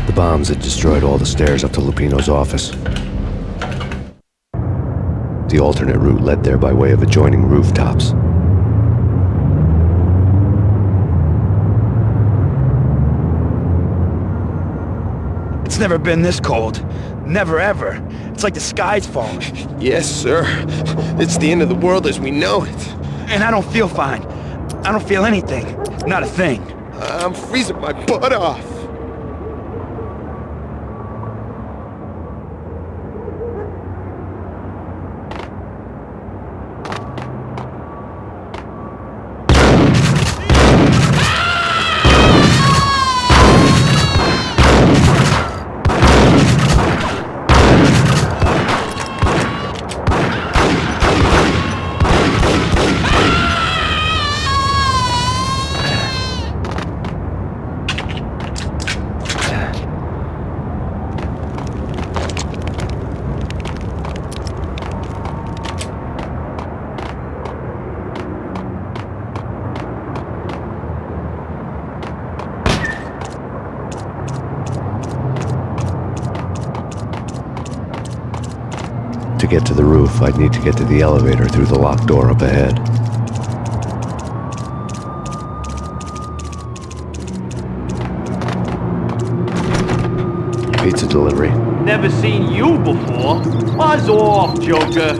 The bombs had destroyed all the stairs up to Lupino's office. The alternate route led there by way of adjoining rooftops. It's never been this cold. Never ever. It's like the sky's falling. Yes, sir. It's the end of the world as we know it. And I don't feel fine. I don't feel anything. Not a thing. I'm freezing my butt off. To get to the roof, I'd need to get to the elevator through the locked door up ahead. Pizza delivery. Never seen you before. Buzz off, Joker.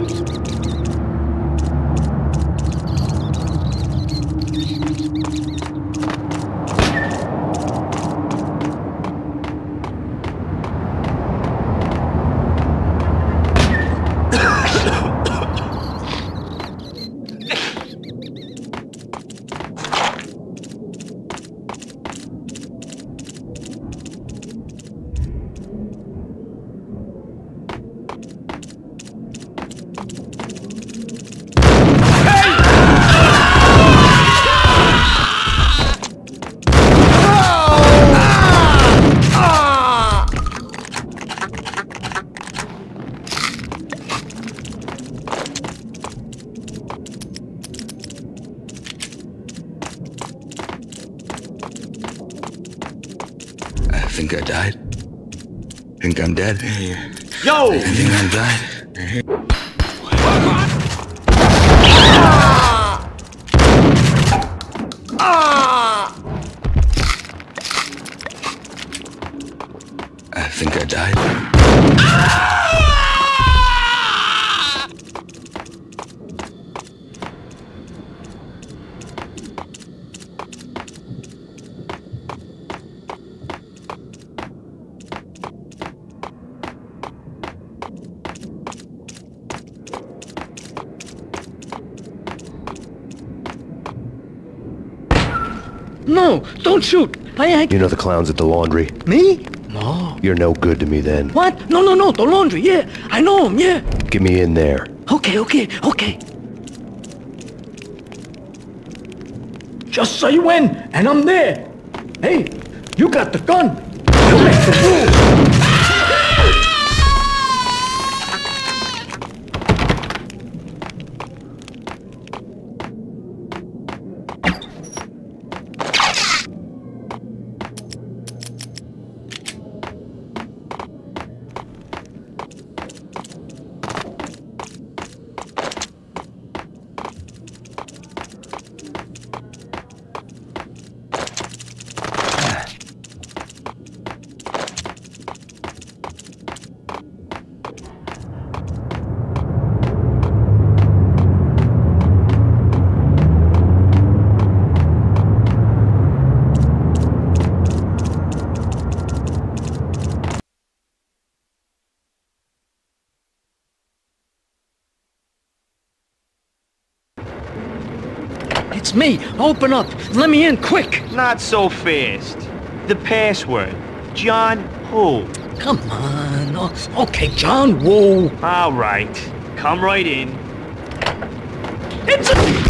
I think I died. Think I'm dead. Yo! I think I'm died. I think I died. No, don't shoot. You know the clowns at the laundry? Me? No. You're no good to me then. What? No, the laundry, yeah. I know him, yeah. Get me in there. Okay. Just say when, and I'm there. Hey, you got the gun. You make the rules. It's me. Open up. Let me in, quick. Not so fast. The password. John who? Come on. Oh, okay, John Woo. All right. Come right in. It's a...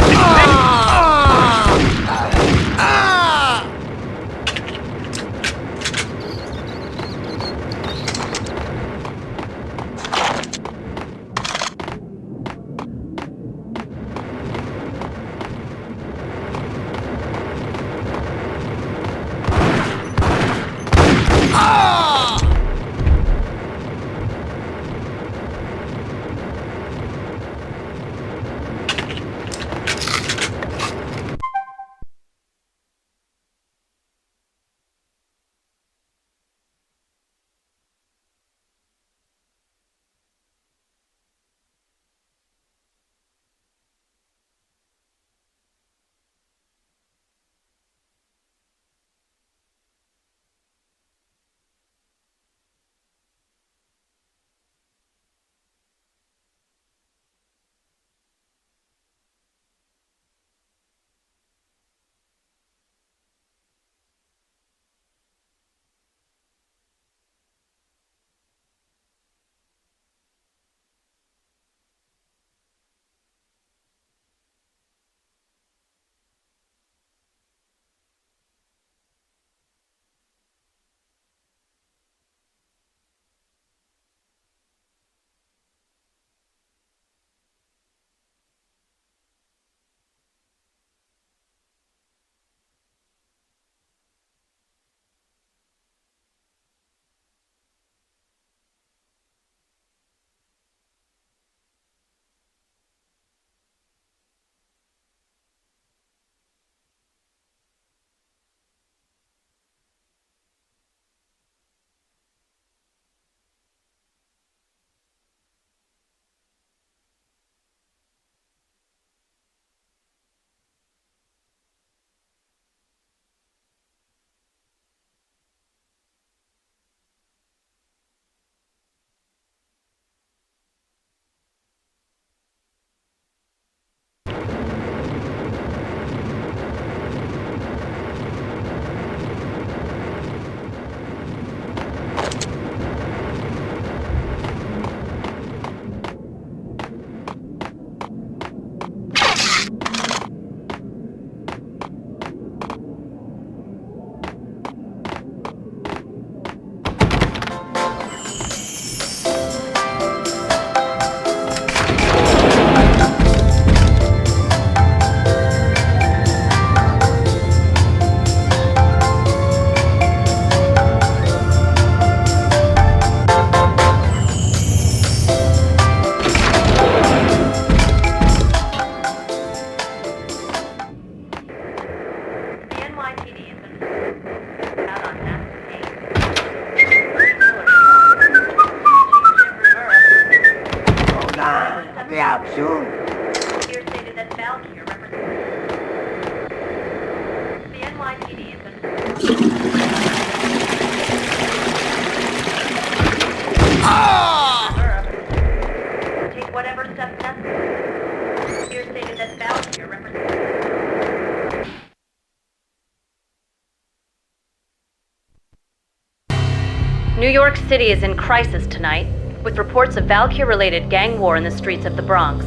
New York City is in crisis tonight, with reports of Valkyr-related gang war in the streets of the Bronx.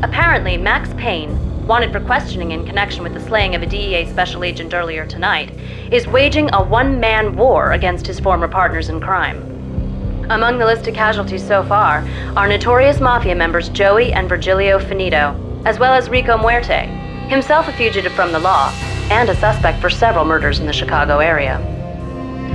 Apparently, Max Payne, wanted for questioning in connection with the slaying of a DEA special agent earlier tonight, is waging a one-man war against his former partners in crime. Among the list of casualties so far are notorious mafia members Joey and Virgilio Finito, as well as Rico Muerte, himself a fugitive from the law, and a suspect for several murders in the Chicago area.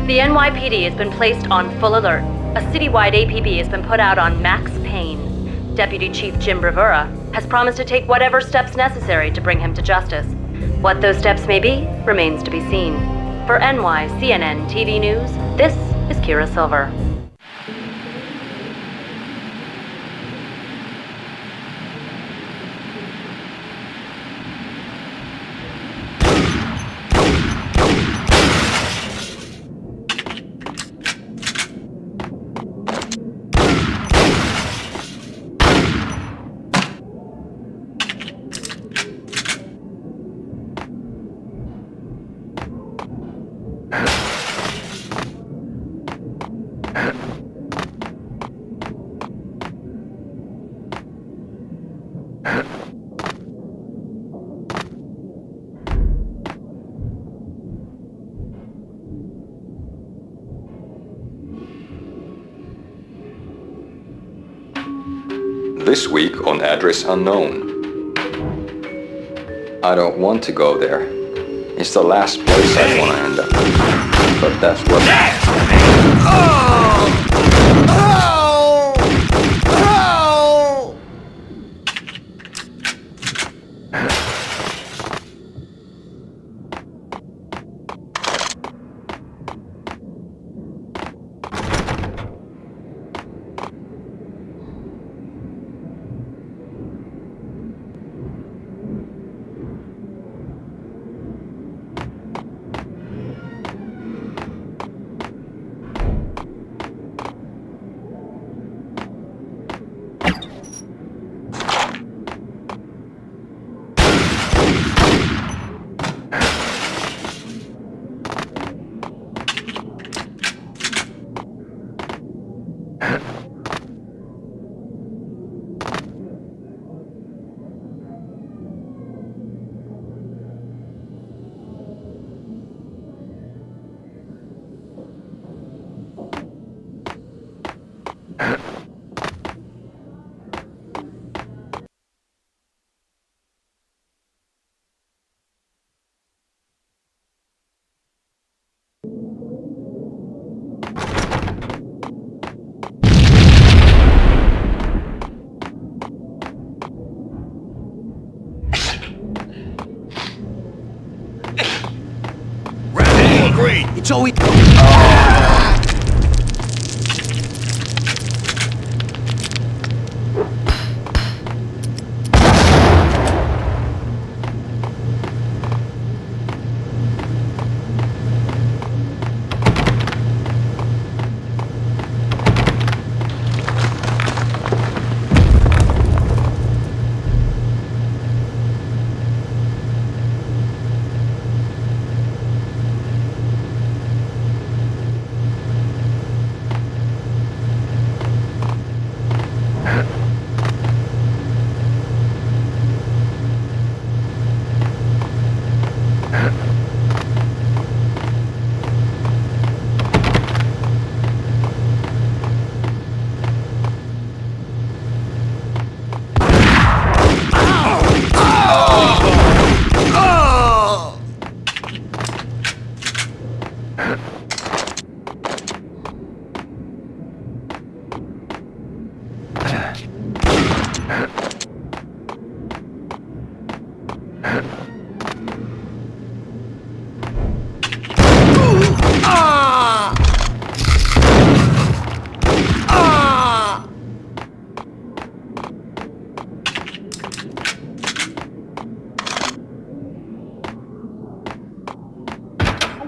The NYPD has been placed on full alert. A citywide APB has been put out on Max Payne. Deputy Chief Jim Bravura has promised to take whatever steps necessary to bring him to justice. What those steps may be remains to be seen. For NYCNN TV News, this is Kira Silver. This week on Address Unknown. I don't want to go there. It's the last place I want to end up. But that's what... It's always...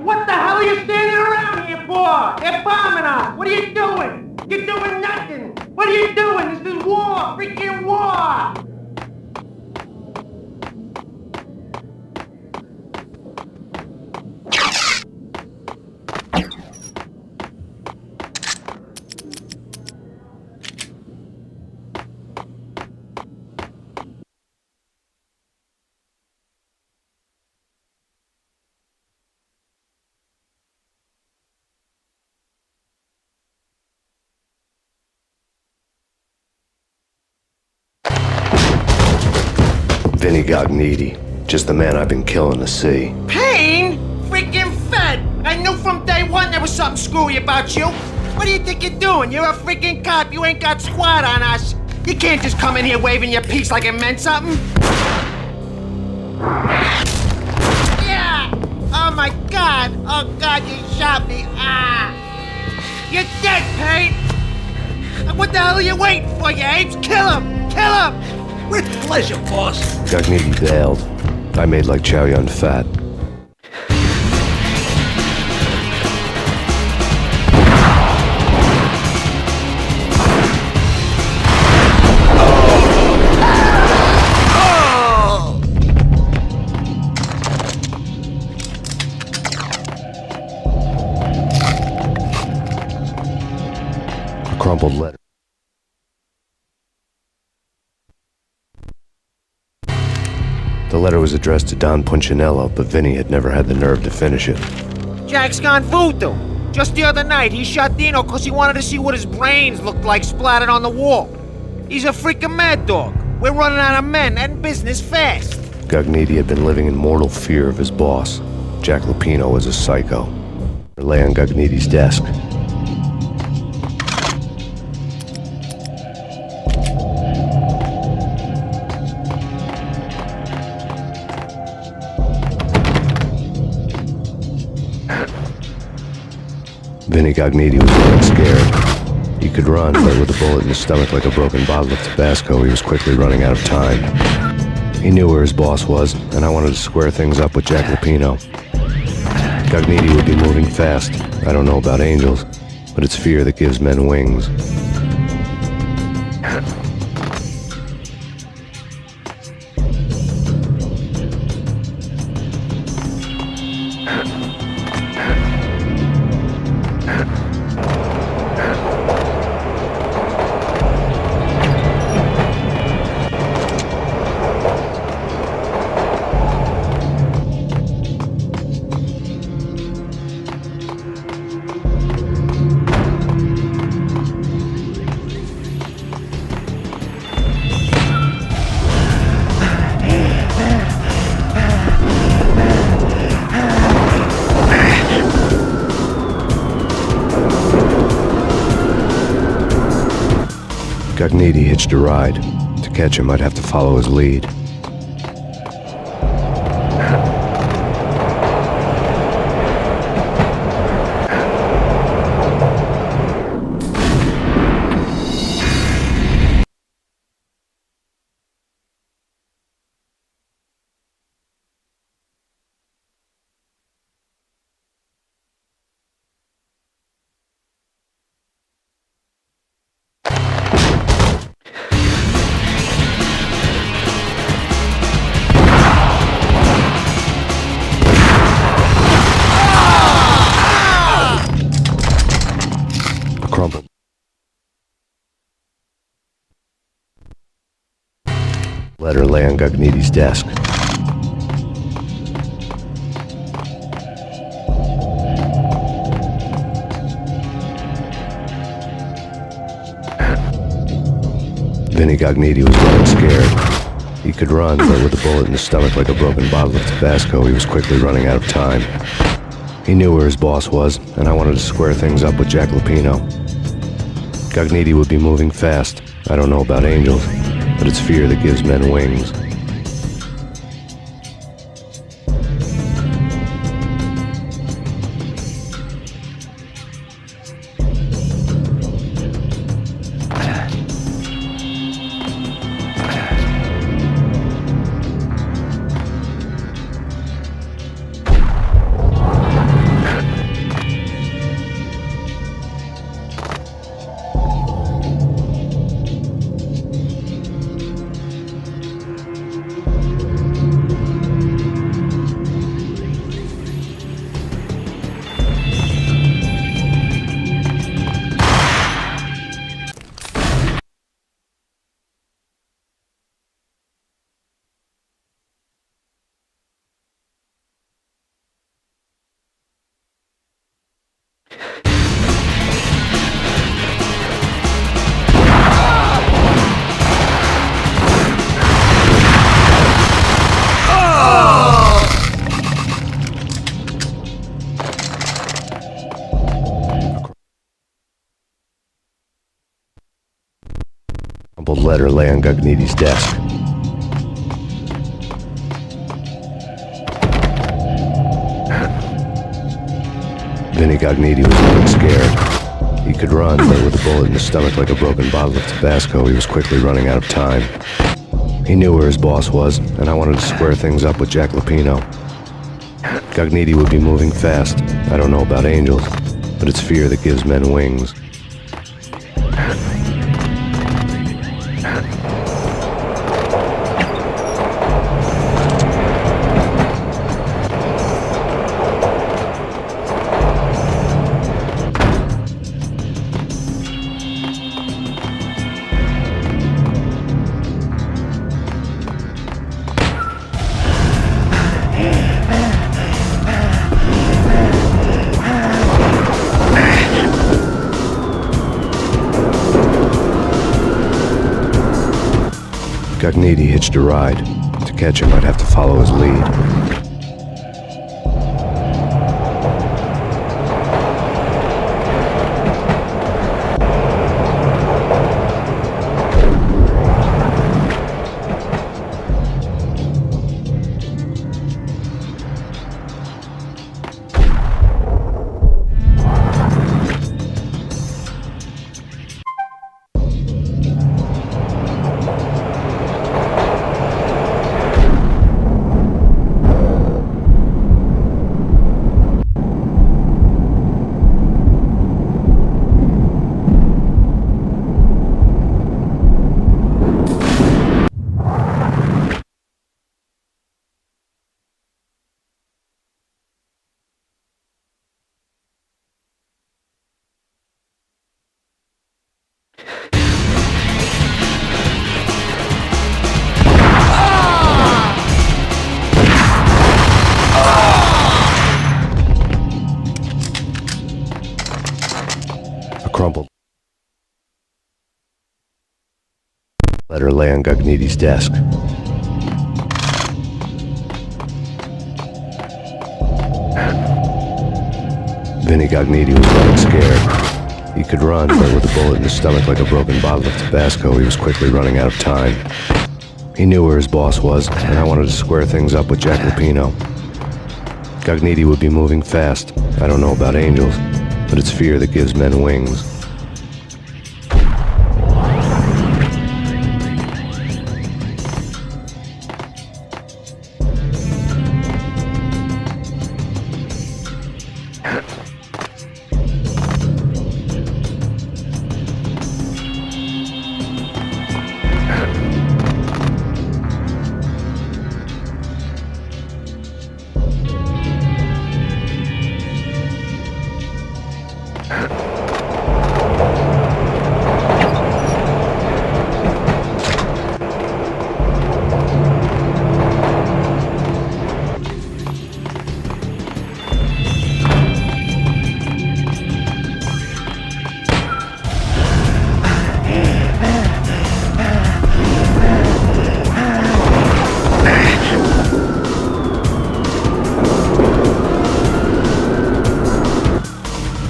What the hell are you standing around here for? They're bombing us! What are you doing? You're doing nothing! What are you doing? This is war! Freaking war! Vinny Gognitti. Just the man I've been killing to see. Payne? Freaking fed! I knew from day one there was something screwy about you. What do you think you're doing? You're a freaking cop. You ain't got squat on us. You can't just come in here waving your piece like it meant something. Yeah! Oh my God! Oh God, you shot me! Ah! You're dead, Payne! What the hell are you waiting for, you apes? Kill him! Kill him! With pleasure, boss. Gognitti bailed. I made like Chow Yun Fat. A crumpled letter. The letter was addressed to Don Punchinello, but Vinny had never had the nerve to finish it. Jack's gone voodoo. Just the other night, he shot Dino because he wanted to see what his brains looked like splattered on the wall. He's a freaking mad dog. We're running out of men and business fast. Gognitti had been living in mortal fear of his boss. Jack Lupino was a psycho. It lay on Gognitti's desk. Vinny Gognitti was getting scared. He could run, but with a bullet in his stomach like a broken bottle of Tabasco, he was quickly running out of time. He knew where his boss was, and I wanted to square things up with Jack Lupino. Gognitti would be moving fast. I don't know about angels, but it's fear that gives men wings. Gognitti hitched a ride. To catch him, I'd have to follow his lead. Crumpled. Letter lay on Gognitti's desk. Vinny Gognitti was getting scared. He could run, but with a bullet in his stomach like a broken bottle of Tabasco, he was quickly running out of time. He knew where his boss was, and I wanted to square things up with Jack Lupino. Gognitti would be moving fast. I don't know about angels, but it's fear that gives men wings. letter lay on Gagniti's desk. Vinny Gagniti was looking scared. He could run, but with a bullet in his stomach like a broken bottle of Tabasco, he was quickly running out of time. He knew where his boss was, and I wanted to square things up with Jack Lupino. Gagniti would be moving fast. I don't know about angels, but it's fear that gives men wings. Gagniti hitched a ride. To catch him, I'd have to follow his lead. Crumpled letter lay on Gagniti's desk. Vinny Gagniti was running scared. He could run, but with a bullet in his stomach like a broken bottle of Tabasco, he was quickly running out of time. He knew where his boss was, and I wanted to square things up with Jack Lupino. Gagniti would be moving fast. I don't know about angels, but it's fear that gives men wings.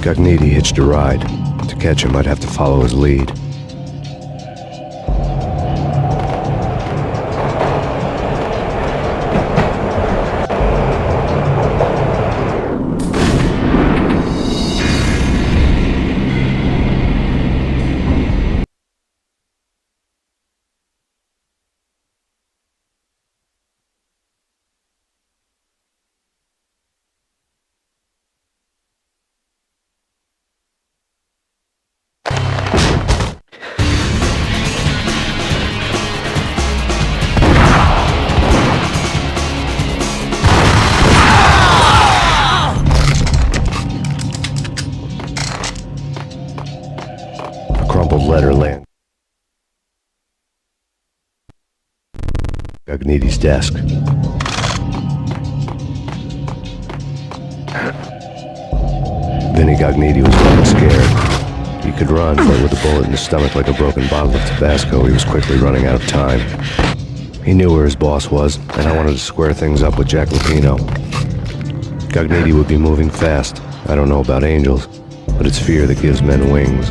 Gagniti hitched a ride. To catch him, I'd have to follow his lead. Crumpled letter lay on Gagniti's desk. Vinny Gagniti was running scared. He could run, but with a bullet in his stomach like a broken bottle of Tabasco, he was quickly running out of time. He knew where his boss was, and I wanted to square things up with Jack Lupino. Gagniti would be moving fast. I don't know about angels, but it's fear that gives men wings.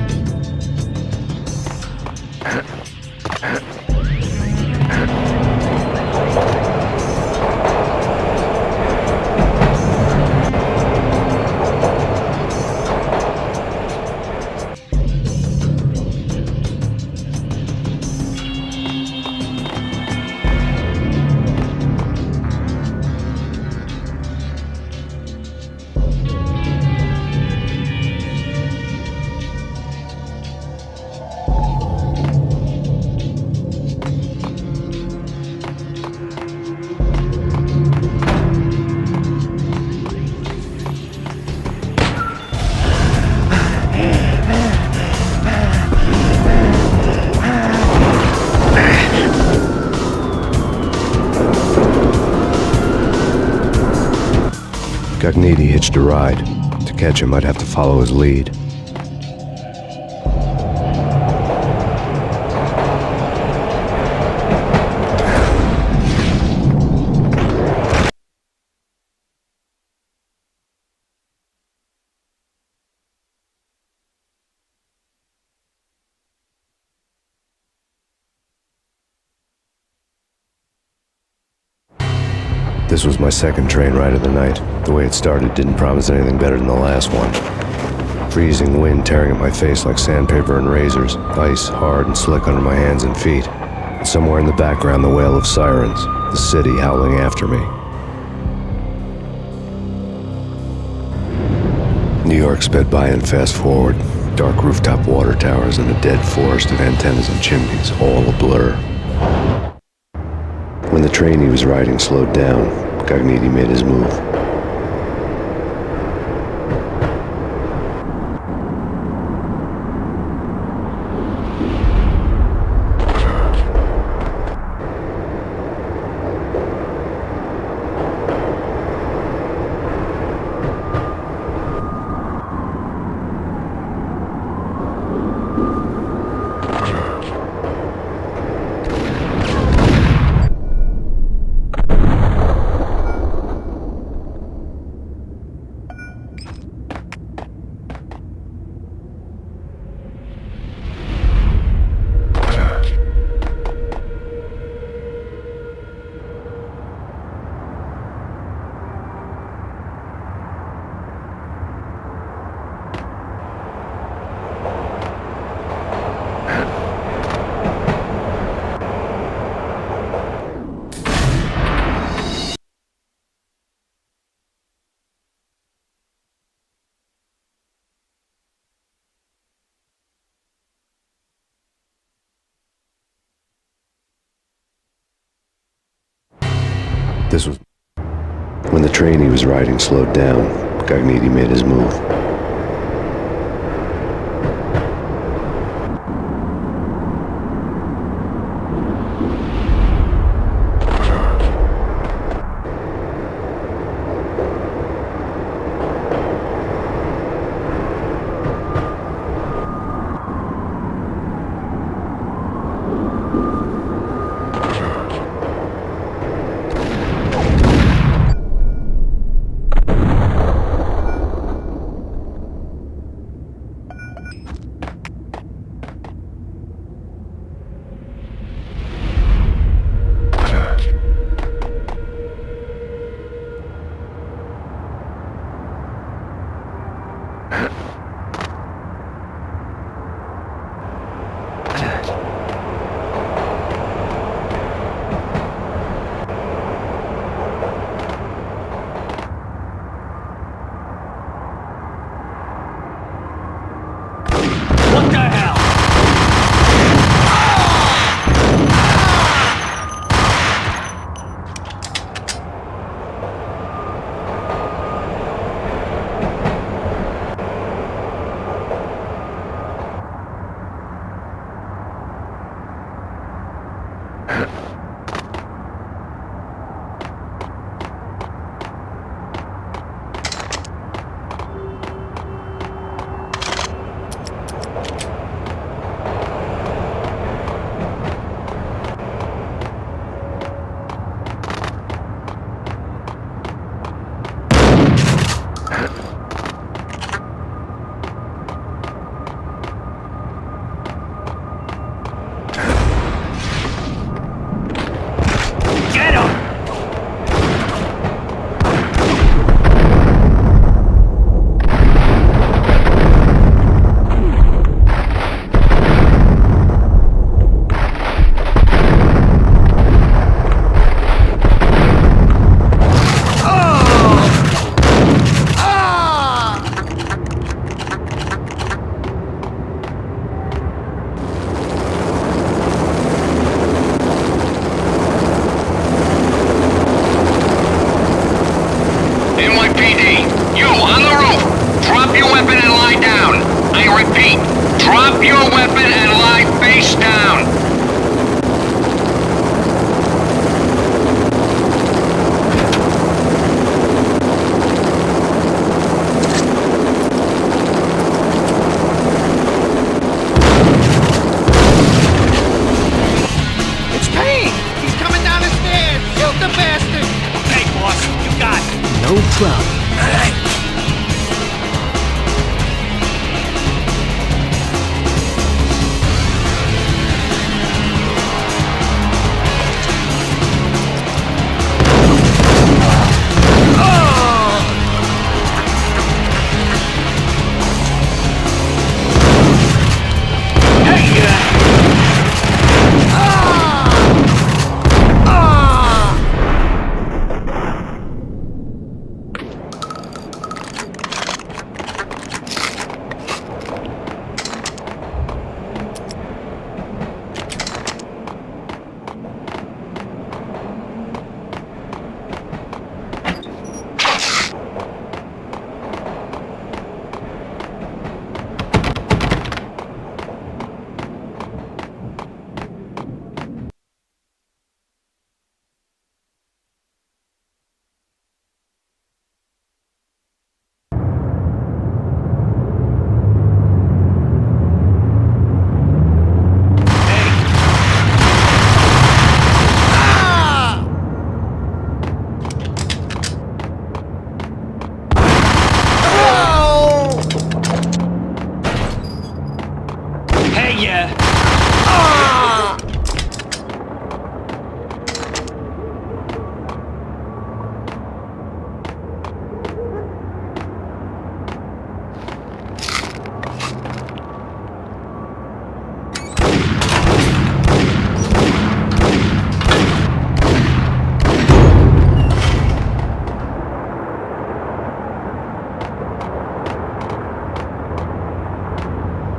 Gognitti hitched a ride. To catch him, I'd have to follow his lead. This was my second train ride of the night. The way it started didn't promise anything better than the last one. Freezing wind tearing at my face like sandpaper and razors, ice hard and slick under my hands and feet. And somewhere in the background, the wail of sirens, the city howling after me. New York sped by in fast forward. Dark rooftop water towers and a dead forest of antennas and chimneys, all a blur. When the train he was riding slowed down, Gognitti made his move. This was when the train he was riding slowed down. Gognitti made his move. problem.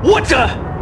What the?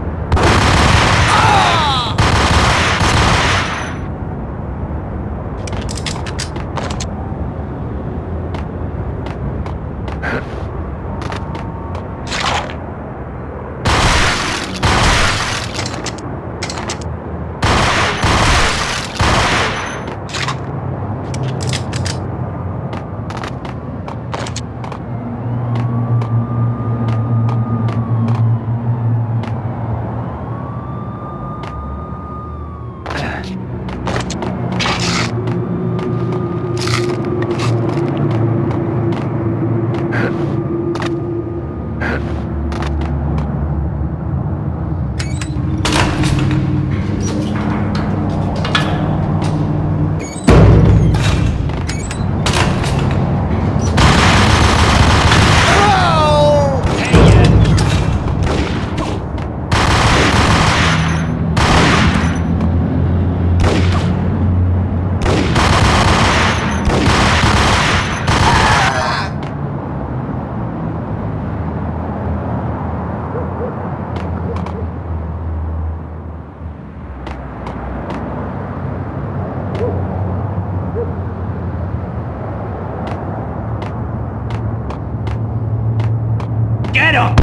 Get him!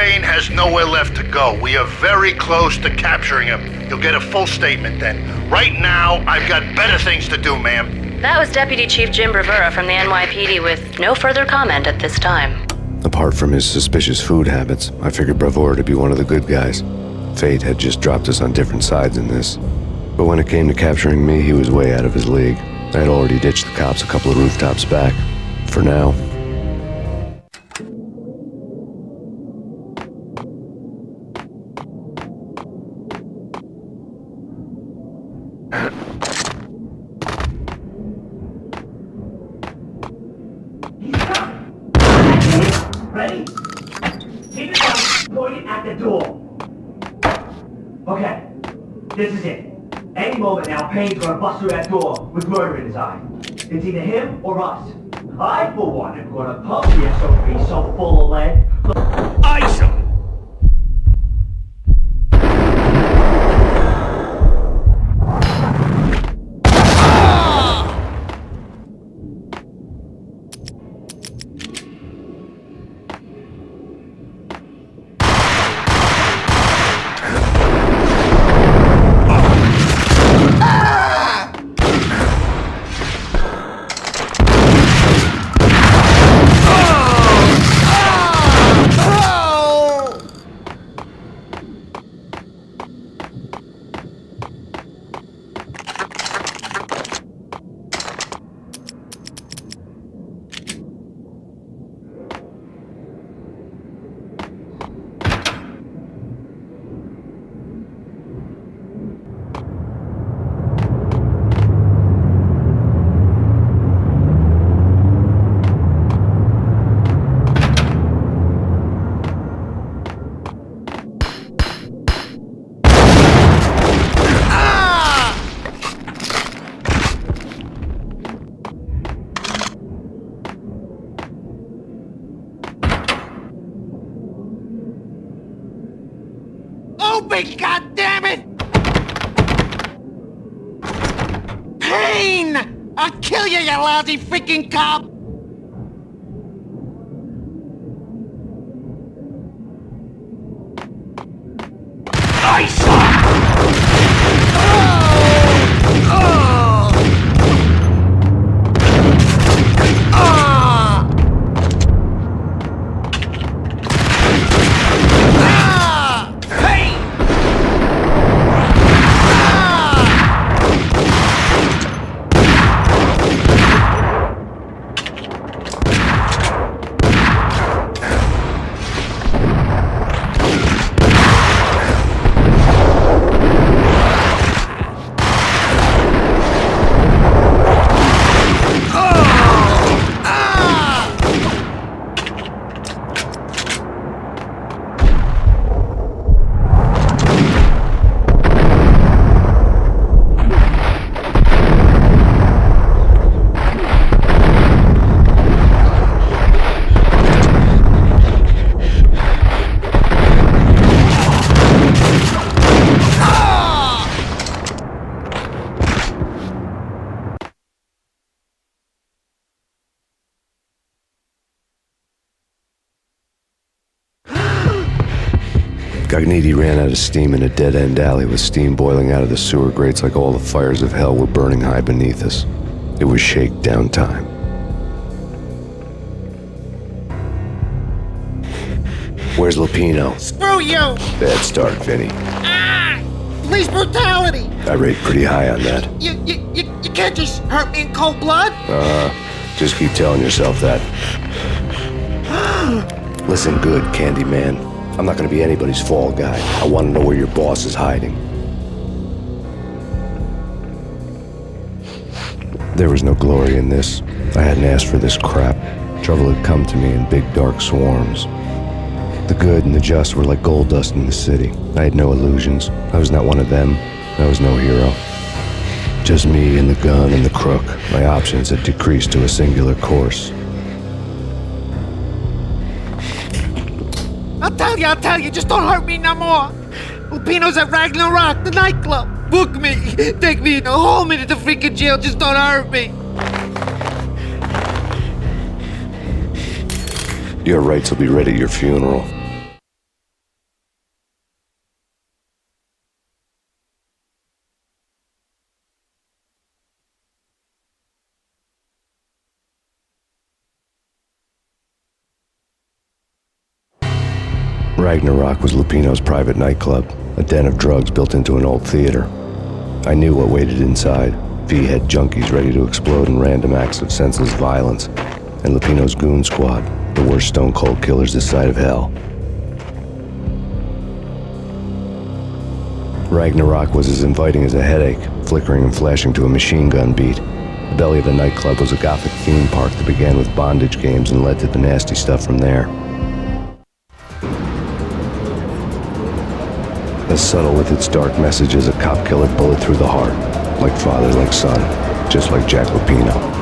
Payne has nowhere left to go. We are very close to capturing him. You'll get a full statement then. Right now, I've got better things to do, ma'am. That was Deputy Chief Jim Rivera from the NYPD with no further comment at this time. Apart from his suspicious food habits, I figured Bravura to be one of the good guys. Fate had just dropped us on different sides in this. But when it came to capturing me, he was way out of his league. I had already ditched the cops a couple of rooftops back. For now. Ready? Keep it down, point it at the door. Okay, this is it. Any moment now, Payne's gonna bust through that door with murder in his eye. It's either him or us. I, for one, am gonna pump the SOB so full of lead. Ice him! Open, goddammit! Payne! I'll kill you, you lousy freaking cop! Cogniti ran out of steam in a dead-end alley with steam boiling out of the sewer grates like all the fires of hell were burning high beneath us. It was shakedown time. Where's Lupino? Screw you! Bad start, Vinny. Police brutality! I rate pretty high on that. You can't just hurt me in cold blood? Just keep telling yourself that. Listen good, Candyman. I'm not gonna be anybody's fall guy. I want to know where your boss is hiding. There was no glory in this. I hadn't asked for this crap. Trouble had come to me in big dark swarms. The good and the just were like gold dust in the city. I had no illusions. I was not one of them. I was no hero. Just me and the gun and the crook. My options had decreased to a singular course. I'll tell you, just don't hurt me no more. Lupino's at Ragnarok, the nightclub. Book me, take me, haul me to the freaking jail, just don't hurt me. Your rights will be ready at your funeral. Ragnarok was Lupino's private nightclub, a den of drugs built into an old theater. I knew what waited inside. V-head junkies ready to explode in random acts of senseless violence, and Lupino's goon squad, the worst stone-cold killers this side of hell. Ragnarok was as inviting as a headache, flickering and flashing to a machine gun beat. The belly of the nightclub was a gothic theme park that began with bondage games and led to the nasty stuff from there. As subtle with its dark message as a cop-killer bullet through the heart. Like father, like son, just like Jack Lupino.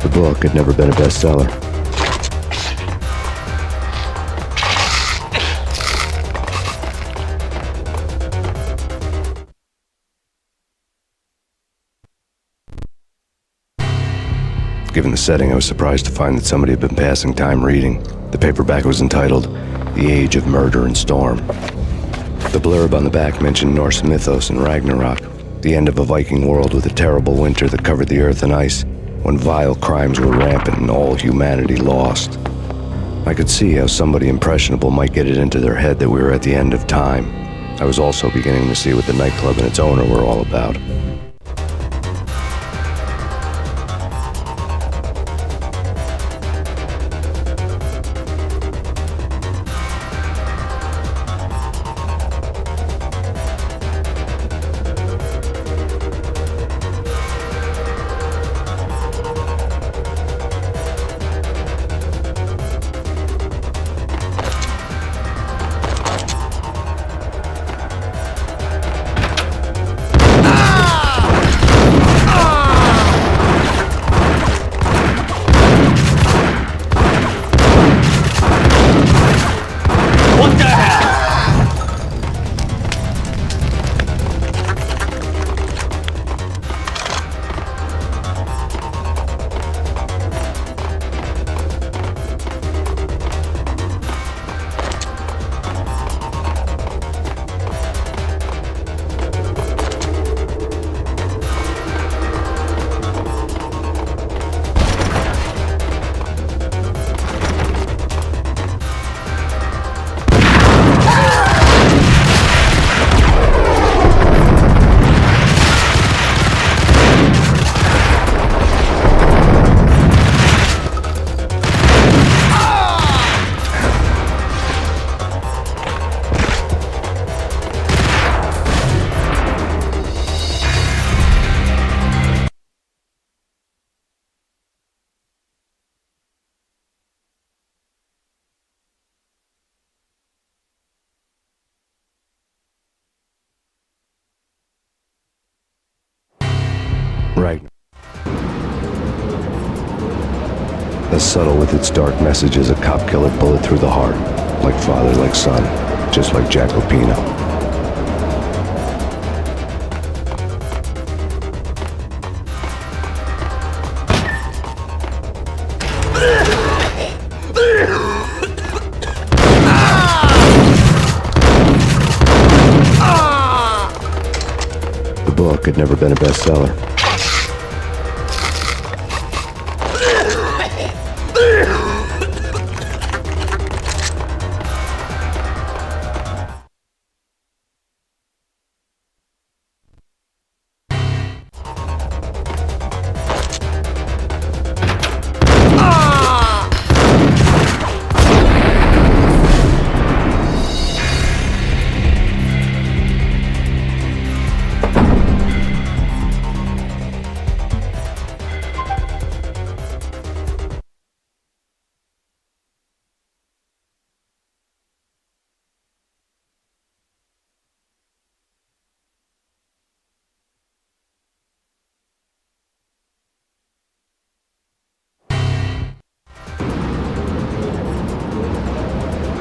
The book had never been a bestseller. Given the setting, I was surprised to find that somebody had been passing time reading. The paperback was entitled The Age of Murder and Storm. The blurb on the back mentioned Norse mythos and Ragnarok, the end of a Viking world with a terrible winter that covered the earth in ice, when vile crimes were rampant and all humanity lost. I could see how somebody impressionable might get it into their head that we were at the end of time. I was also beginning to see what the nightclub and its owner were all about. Right. As subtle with its dark message as a cop-killer bullet through the heart. Like father, like son, just like Jack Lupino. The book had never been a bestseller.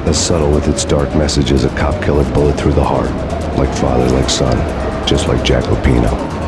As subtle with its dark message as a cop killer bullet through the heart. Like father, like son, just like Jack Lupino.